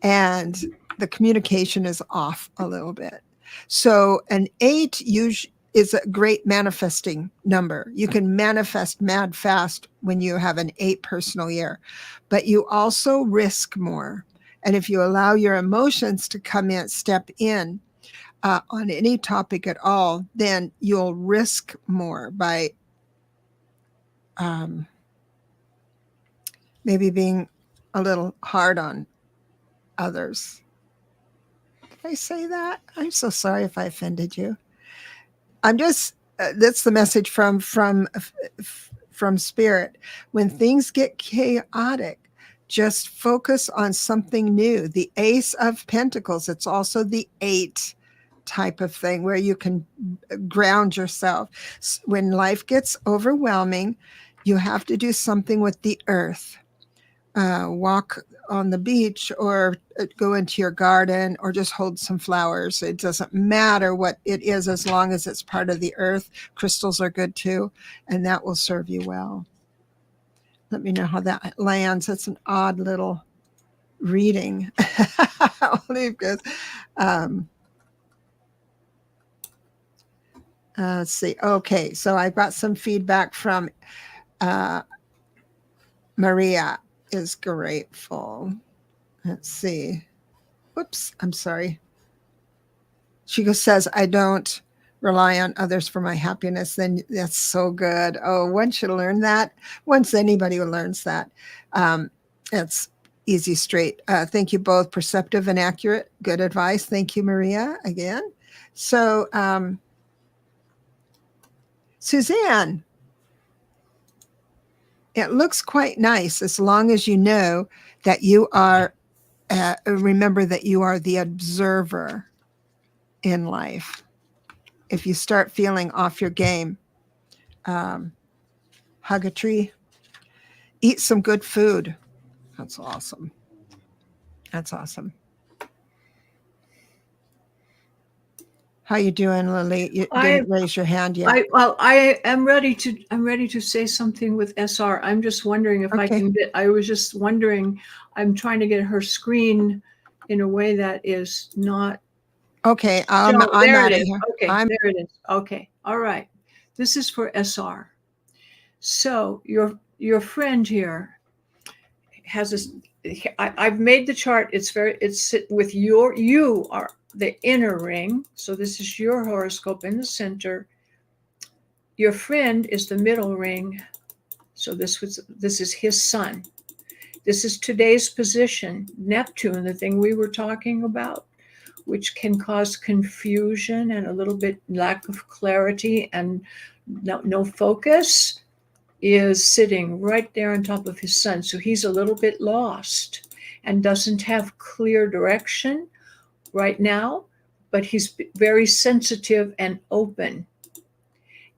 and the communication is off a little bit. So an 8 usually is a great manifesting number. You can manifest mad fast when you have an 8 personal year, but you also risk more. And if you allow your emotions to come in, step in on any topic at all, then you'll risk more by maybe being a little hard on others. Did I say that? I'm so sorry if I offended you. I'm just that's the message from spirit. When things get chaotic, just focus on something new. The Ace of Pentacles, it's also the 8 type of thing where you can ground yourself. When life gets overwhelming, you have to do something with the earth. Walk on the beach or go into your garden or just hold some flowers. It doesn't matter what it is as long as it's part of the earth. Crystals are good too, and that will serve you well. Let me know how that lands. It's an odd little reading. Only because let's see. Okay, so I got some feedback from Maria is grateful. Let's see. Whoops, I'm sorry. She says, I don't rely on others for my happiness. Then that's so good. Oh, one should learn that. Once anybody who learns that, it's easy, straight. Thank you both. Perceptive and accurate. Good advice. Thank you, Maria, again. So, Suzanne, it looks quite nice as long as you know that you are, remember that you are the observer in life. If you start feeling off your game, hug a tree, eat some good food. That's awesome. That's awesome. How you doing, Lily? You didn't raise your hand yet. I am ready to. I'm ready to say something with SR. I'm just wondering if I can get. I was just wondering. I'm trying to get her screen in a way that is not. Okay, I'm there out it of is. here. Okay, there it is. Okay, all right. This is for SR. So your friend here has this. I've made the chart. It's with you are the inner ring. So this is your horoscope in the center. Your friend is the middle ring. So this is his sun. This is today's position, Neptune, the thing we were talking about, which can cause confusion and a little bit lack of clarity and no focus, is sitting right there on top of his sun. So he's a little bit lost and doesn't have clear direction right now, but he's very sensitive and open.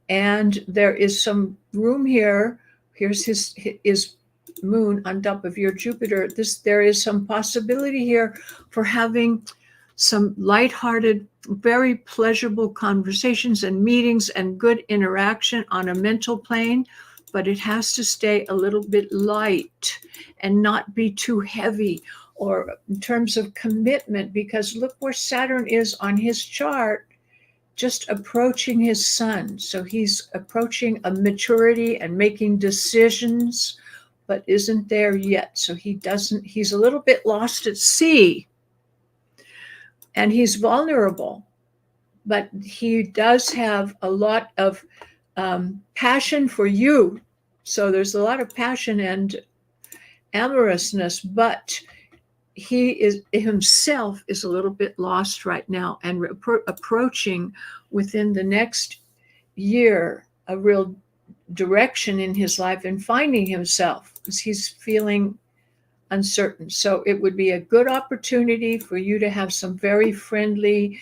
And there is some room here. Here's his moon on top of your Jupiter. There is some possibility here for having some lighthearted, very pleasurable conversations and meetings and good interaction on a mental plane, but it has to stay a little bit light and not be too heavy, or in terms of commitment, because look where Saturn is on his chart, just approaching his sun. So he's approaching a maturity and making decisions, but isn't there yet. So he's a little bit lost at sea, and he's vulnerable, but he does have a lot of passion for you. So there's a lot of passion and amorousness, but he himself is a little bit lost right now and approaching within the next year a real direction in his life and finding himself, because he's feeling uncertain. So it would be a good opportunity for you to have some very friendly,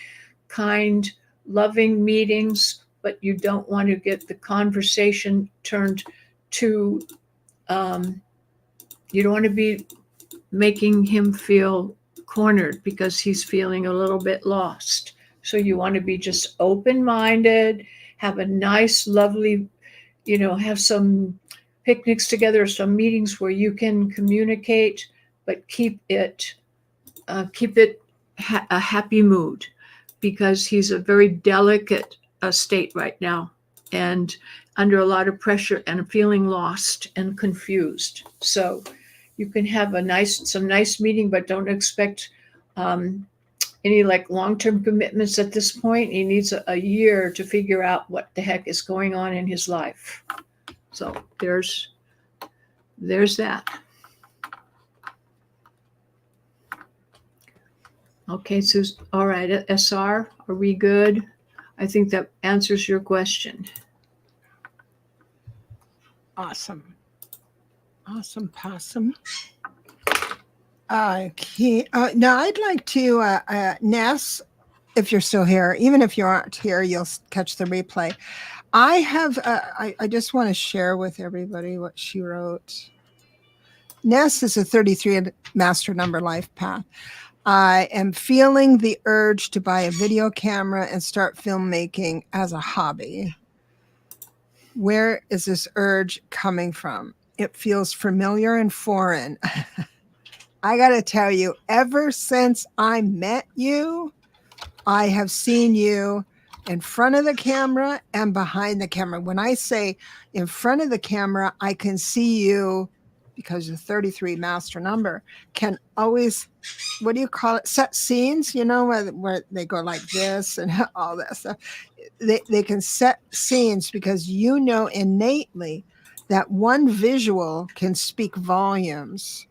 kind, loving meetings, but you don't want to get the conversation turned to, you don't want to be making him feel cornered because he's feeling a little bit lost. So you want to be just open-minded, have a nice, lovely, have some picnics together, some meetings where you can communicate, but keep it a happy mood, because he's a very delicate state right now and under a lot of pressure and feeling lost and confused. So you can have some nice meeting, but don't expect any like long-term commitments at this point. He needs a year to figure out what the heck is going on in his life. So there's that. Okay, Susan. All right, SR, are we good? I think that answers your question. Awesome. Awesome possum. Okay. Now I'd like to, Ness, if you're still here, even if you aren't here, you'll catch the replay. I have, I just want to share with everybody what she wrote. Ness is a 33 master number life path. I am feeling the urge to buy a video camera and start filmmaking as a hobby. Where is this urge coming from? It feels familiar and foreign. I got to tell you, ever since I met you, I have seen you in front of the camera and behind the camera. When I say in front of the camera, I can see you because the 33 master number can always, what do you call it? Set scenes, where they go like this and all that stuff. They can set scenes because innately that one visual can speak volumes.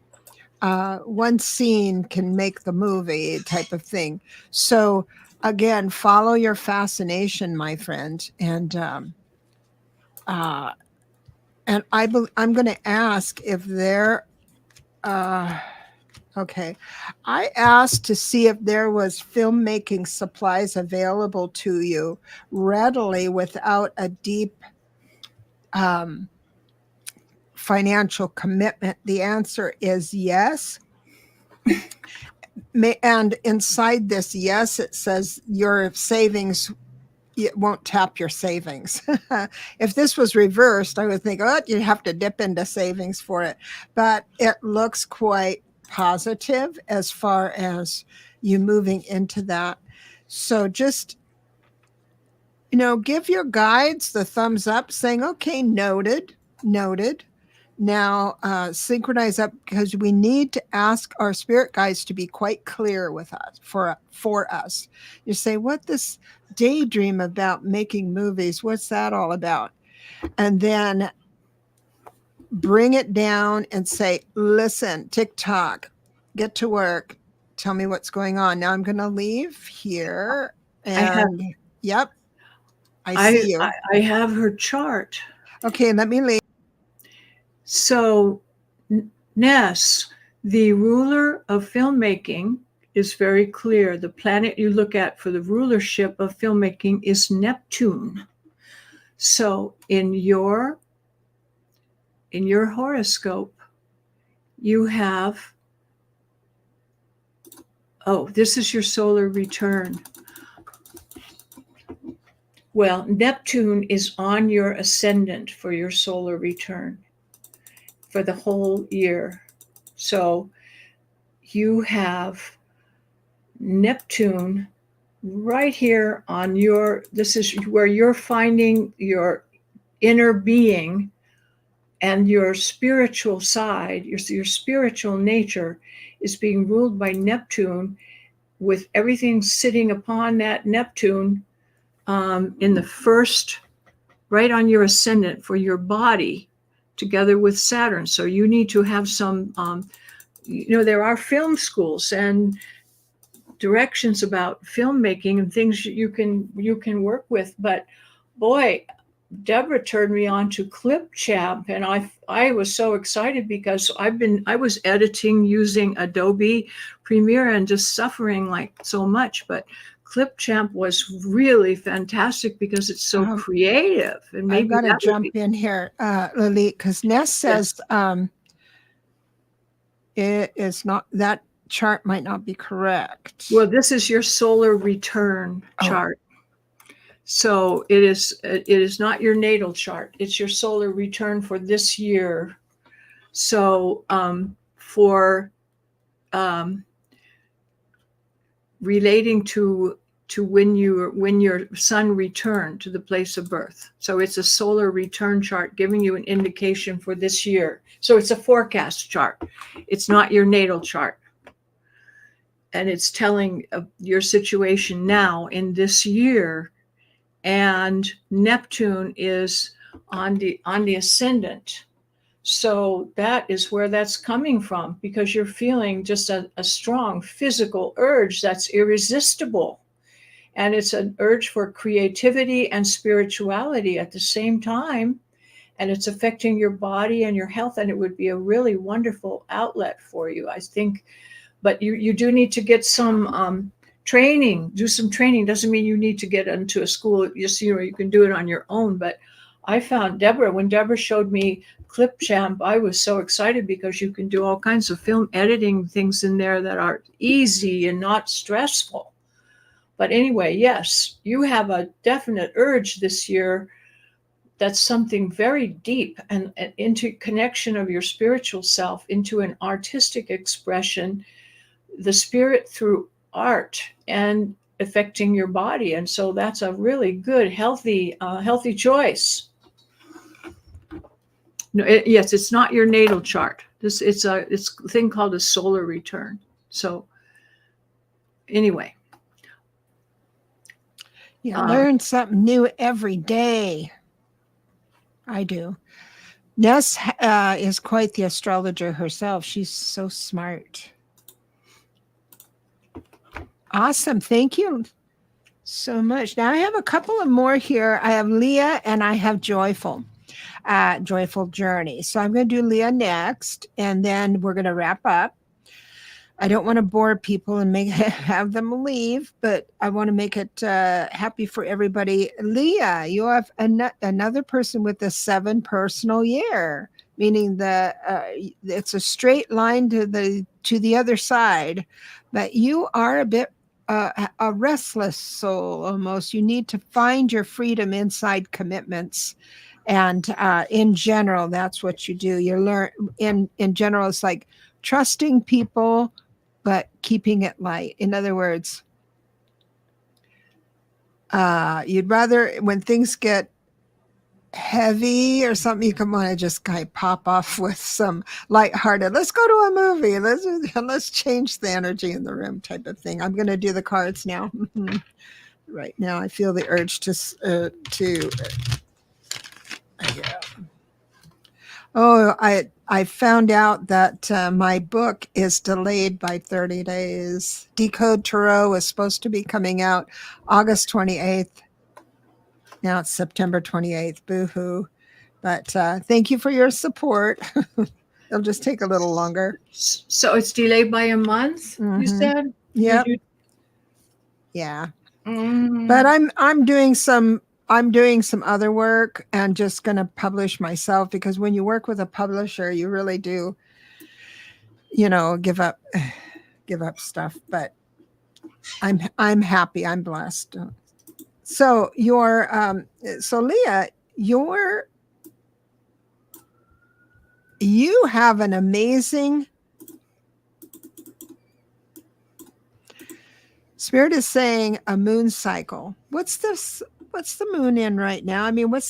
One scene can make the movie type of thing. So again, follow your fascination, my friend. And I'm going to ask if there, okay. I asked to see if there was filmmaking supplies available to you readily without a deep financial commitment. The answer is yes. And inside this yes, it says your savings, it won't tap your savings. If this was reversed, I would think, oh, you have to dip into savings for it. But it looks quite positive as far as you moving into that. So just, give your guides the thumbs up saying, okay, noted. Now, synchronize up, because we need to ask our spirit guides to be quite clear with us, for us. You say, what this daydream about making movies, what's that all about? And then bring it down and say, listen, TikTok, get to work. Tell me what's going on. Now I'm going to leave here. And yep, I see you. I have her chart. Okay, let me leave. So, Ness, the ruler of filmmaking, is very clear. The planet you look at for the rulership of filmmaking is Neptune. So in your horoscope, you have, this is your solar return. Well, Neptune is on your ascendant for your solar return for the whole year. So you have Neptune right here on this is where you're finding your inner being, and your spiritual side, your spiritual nature is being ruled by Neptune, with everything sitting upon that Neptune in the first, right on your ascendant for your body, together with Saturn. So you need to have some, there are film schools and directions about filmmaking and things you can work with. But boy, Debra turned me on to Clipchamp, and I was so excited because I was editing using Adobe Premiere and just suffering like so much, but Clipchamp was really fantastic because it's so creative, and I've maybe got to that would jump be, in here, Lalit, because Ness says yes. it is not, that chart might not be correct. Well, this is your solar return chart. So it is not your natal chart. It's your solar return for this year. So for relating to when your sun returned to the place of birth. So it's a solar return chart giving you an indication for this year. So it's a forecast chart. It's not your natal chart. And it's telling your situation now in this year. And Neptune is on the ascendant. So that is where that's coming from, because you're feeling just a strong physical urge that's irresistible. And it's an urge for creativity and spirituality at the same time. And it's affecting your body and your health. And it would be a really wonderful outlet for you, I think. But you do need to get some training, do some training. Doesn't mean you need to get into a school. Just, you can do it on your own. But I found when Debra showed me Clipchamp, I was so excited because you can do all kinds of film editing things in there that are easy and not stressful. But anyway, yes, you have a definite urge this year. That's something very deep and into connection of your spiritual self, into an artistic expression, the spirit through art and affecting your body. And so that's a really good, healthy choice. No, yes, it's not your natal chart. It's a thing called a solar return. So anyway. Yeah, learn something new every day. I do. Ness is quite the astrologer herself. She's so smart. Awesome. Thank you so much. Now I have a couple of more here. I have Leah and I have Joyful Journey. So I'm going to do Leah next, and then we're going to wrap up. I don't want to bore people and have them leave, but I want to make it happy for everybody. Leah, you have another person with a 7 personal year, meaning it's a straight line to the other side, but you are a bit a restless soul almost. You need to find your freedom inside commitments. And in general, that's what you do. You learn in general, it's like trusting people, but keeping it light. In other words, you'd rather, when things get heavy or something, you can want to just kind of pop off with some lighthearted, let's go to a movie, let's change the energy in the room type of thing. I'm going to do the cards now. Right now I feel the urge to yeah. Oh, I found out that my book is delayed by 30 days. Decode Tarot is supposed to be coming out August 28th. Now it's September 28th. Boo-hoo. But thank you for your support. It'll just take a little longer. So it's delayed by a month, you said? Yeah. Yeah. But I'm doing some other work and just going to publish myself, because when you work with a publisher, you really do, give up stuff. But I'm happy. I'm blessed. So Leah, you have an amazing, Spirit is saying a moon cycle. What's the moon in right now? I mean, what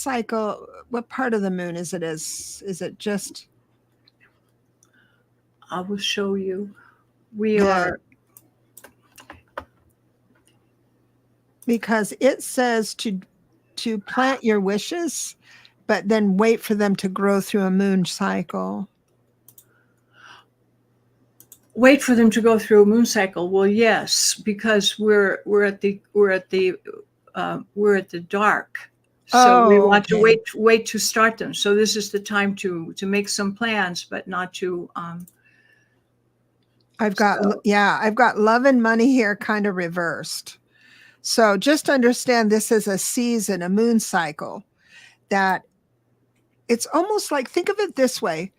part of the moon is it? Is it just? I will show you. We are. Because it says to plant your wishes, but then wait for them to grow through a moon cycle. Wait for them to go through a moon cycle. Well, yes, because we're at the dark So we Oh, want to okay. wait to start them. So this is the time to make some plans, but not to. So I've got love and money here kind of reversed. So just understand this is a season, a moon cycle, that it's almost like, think of it this way.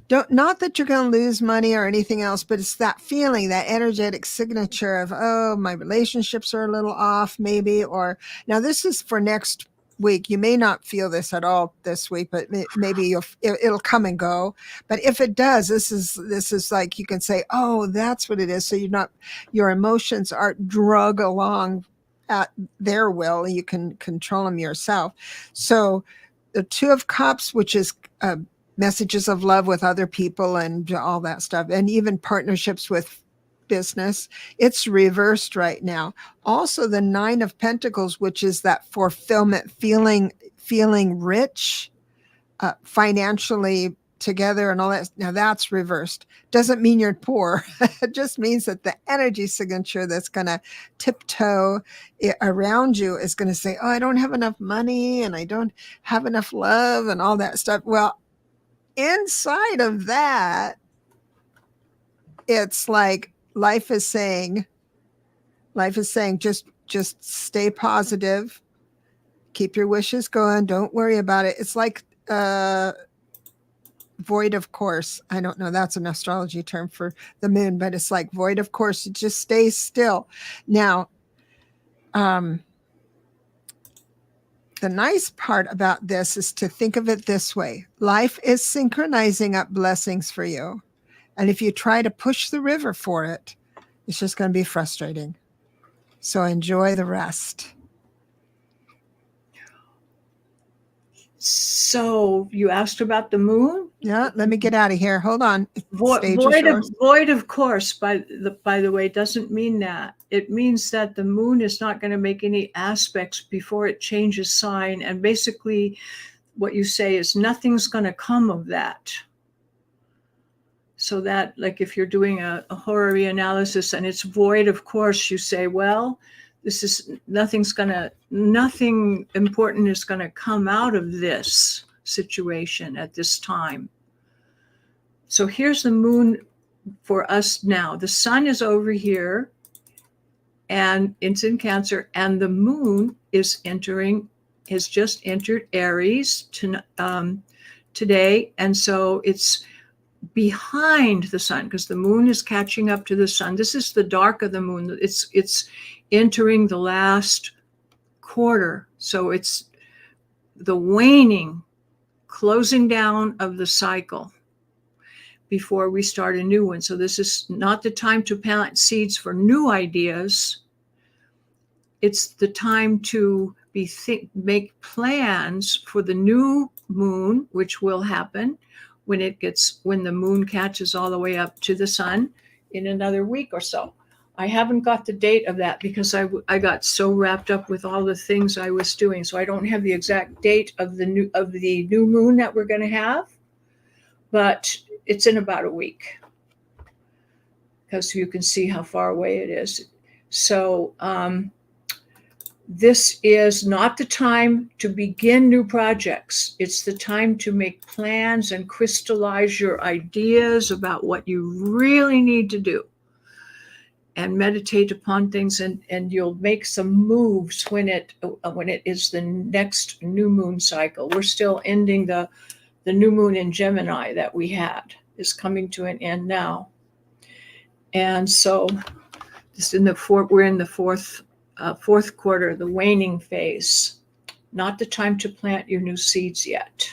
Don't, not that you're going to lose money or anything else, but it's that feeling, that energetic signature of, oh, my relationships are a little off maybe. Or now this is for next week. You may not feel this at all this week, but maybe it'll come and go. But if it does, this is like, you can say, oh, that's what it is. So your emotions aren't drug along at their will. You can control them yourself. So the Two of Cups, which is messages of love with other people and all that stuff, and even partnerships with business, it's reversed right now. Also, the Nine of Pentacles, which is that fulfillment, feeling rich, financially together and all that. Now that's reversed. Doesn't mean you're poor. It just means that the energy signature that's going to tiptoe around you is going to say, oh, I don't have enough money and I don't have enough love and all that stuff. Well, inside of that, it's like life is saying just stay positive, keep your wishes going, don't worry about it. It's like void of course. I don't know, that's an astrology term for the moon, but it's like void of course. It just stays still. Now, the nice part about this is to think of it this way. Life is synchronizing up blessings for you. And if you try to push the river for it, it's just going to be frustrating. So enjoy the rest. So you asked about the moon. Yeah, let me get out of here. Hold on. Void of course, by the way, doesn't mean that. It means that the moon is not going to make any aspects before it changes sign. And basically what you say is nothing's going to come of that. So that, like, if you're doing a horary analysis and it's void of course, you say, well, this is nothing important is going to come out of this situation at this time. So here's the moon for us now. The sun is over here and it's in Cancer, and the moon has just entered Aries today. And so it's behind the sun because the moon is catching up to the sun. This is the dark of the moon. It's entering the last quarter. So it's the waning, closing down of the cycle before we start a new one. So this is not the time to plant seeds for new ideas. It's the time to make plans for the new moon, which will happen when the moon catches all the way up to the sun in another week or so. I haven't got the date of that because I got so wrapped up with all the things I was doing. So I don't have the exact date of the new moon that we're going to have, but it's in about a week because you can see how far away it is. So this is not the time to begin new projects. It's the time to make plans and crystallize your ideas about what you really need to do and meditate upon things, and you'll make some moves when it is the next new moon cycle. We're still ending the new moon in Gemini that we had is coming to an end now. And so we're in the fourth quarter, the waning phase. Not the time to plant your new seeds yet.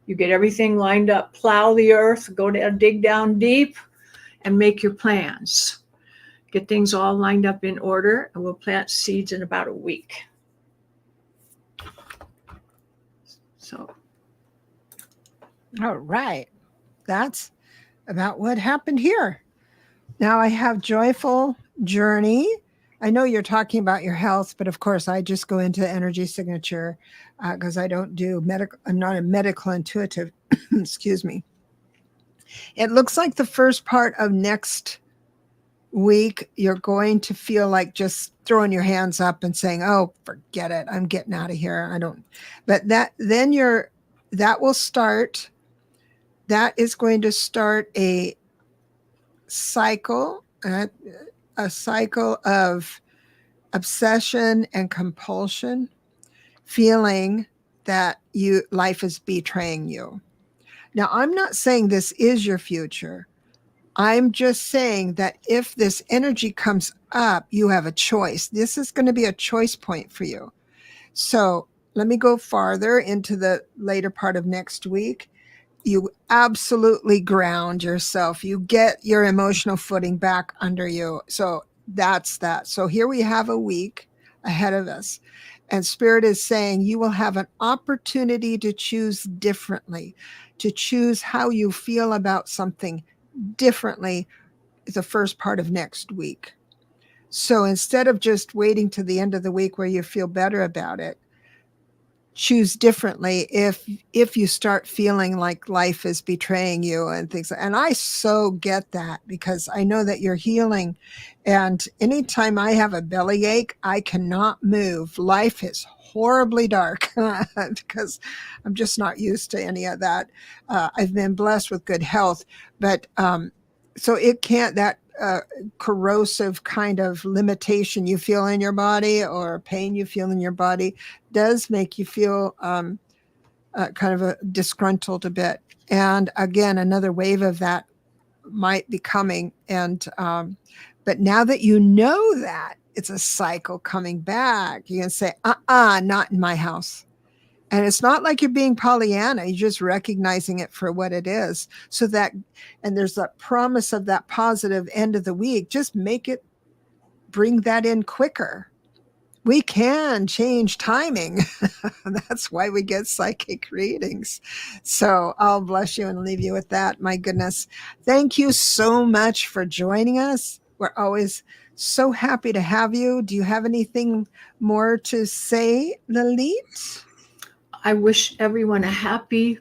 You get everything lined up, plow the earth, go to dig down deep and make your plans. Get things all lined up in order, and we'll plant seeds in about a week. So. All right. That's about what happened here. Now I have Joyful Journey. I know you're talking about your health, but of course I just go into energy signature because I don't do medical. I'm not a medical intuitive. Excuse me. It looks like the first part of next week, you're going to feel like just throwing your hands up and saying, "Oh, forget it. I'm getting out of here. I don't." But that will start. That is going to start cycle, a cycle of obsession and compulsion, feeling that life is betraying you. Now, I'm not saying this is your future. I'm just saying that if this energy comes up, you have a choice. This is going to be a choice point for you. So let me go farther into the later part of next week. You absolutely ground yourself. You get your emotional footing back under you. So that's that. So here we have a week ahead of us. And Spirit is saying you will have an opportunity to choose differently, to choose how you feel about something differently the first part of next week. So instead of just waiting to the end of the week where you feel better about it, choose differently if you start feeling like life is betraying you and things. And I so get that, because I know that you're healing, and anytime I have a bellyache, I cannot move. Life is horribly dark because I'm just not used to any of that. I've been blessed with good health, but so it can't, that corrosive kind of limitation you feel in your body or pain you feel in your body does make you feel kind of disgruntled a bit. And again, another wave of that might be coming. And but now that you know that it's a cycle coming back, you can say, not in my house. And it's not like you're being Pollyanna, you're just recognizing it for what it is. So that, and there's that promise of that positive end of the week, just bring that in quicker. We can change timing. That's why we get psychic readings. So I'll bless you and leave you with that. My goodness. Thank you so much for joining us. We're always so happy to have you. Do you have anything more to say, Lalit? I wish everyone a happy,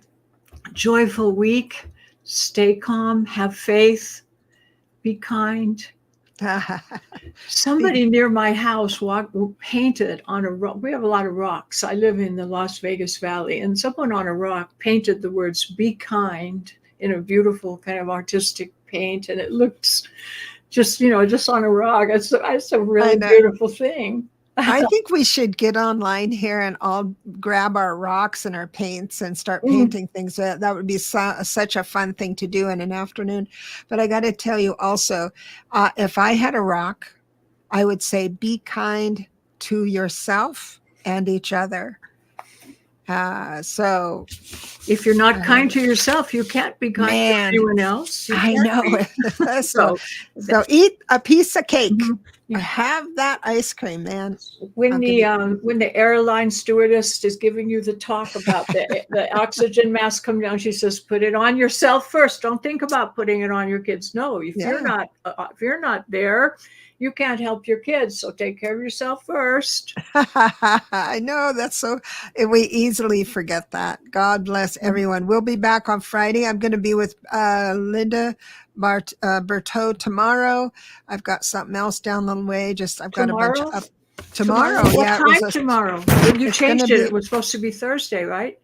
joyful week. Stay calm, have faith, be kind. Somebody near my house painted on a rock. We have a lot of rocks. I live in the Las Vegas Valley, and someone on a rock painted the words "be kind" in a beautiful kind of artistic paint, and it looks just on a rock. It's a really beautiful thing. I think we should get online here and all grab our rocks and our paints and start painting things. That would be such a fun thing to do in an afternoon. But I got to tell you also, if I had a rock, I would say be kind to yourself and each other. So if you're not kind to yourself, you can't be kind to anyone else. I know. so eat a piece of cake. Mm-hmm. Have that ice cream, man. When the airline stewardess is giving you the talk about the oxygen mask come down, she says, "Put it on yourself first. Don't think about putting it on your kids." No, if you're not there, you can't help your kids. So take care of yourself first. I know, that's so, we easily forget that. God bless everyone. We'll be back on Friday. I'm going to be with Linda Berteau tomorrow. I've got something else down the way. I've got tomorrow? A bunch of tomorrow. What time tomorrow? You changed it. It was supposed to be Thursday, right?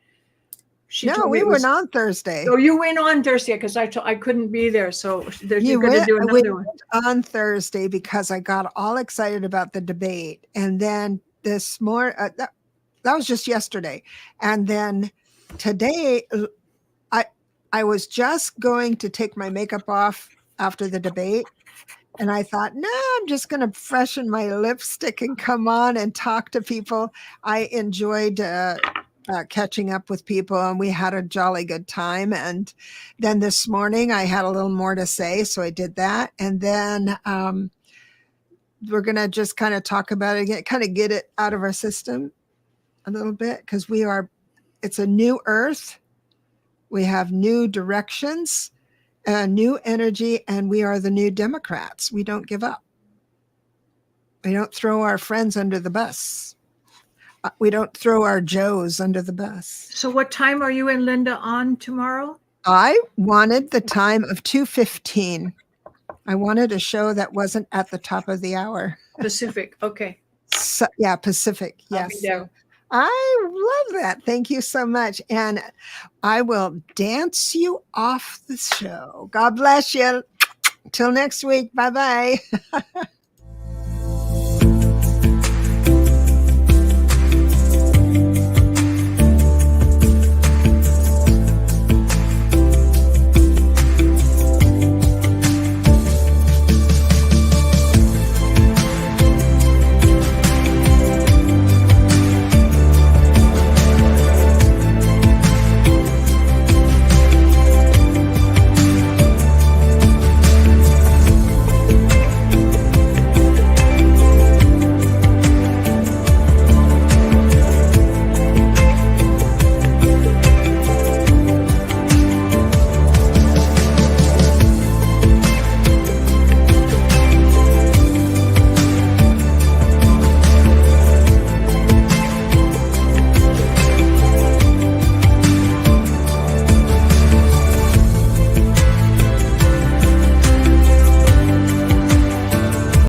We went on Thursday. Oh, you went on Thursday because I couldn't be there. So you're going to do another one on Thursday because I got all excited about the debate, and then this morning that was just yesterday, and then today I was just going to take my makeup off after the debate, and I thought, no, I'm just going to freshen my lipstick and come on and talk to people. I enjoyed catching up with people, and we had a jolly good time. And then this morning I had a little more to say, so I did that. And then we're going to just kind of talk about it again, kind of get it out of our system a little bit, because it's a new earth. We have new directions, new energy, and we are the new Democrats. We don't give up. We don't throw our friends under the bus. We don't throw our Joes under the bus. So what time are you and Linda on tomorrow? I wanted the time of 2:15. I wanted a show that wasn't at the top of the hour. Pacific. Okay. So, yeah, Pacific. I'll be Yes. there. So I love that. Thank you so much. And I will dance you off the show. God bless you. Till next week. Bye bye.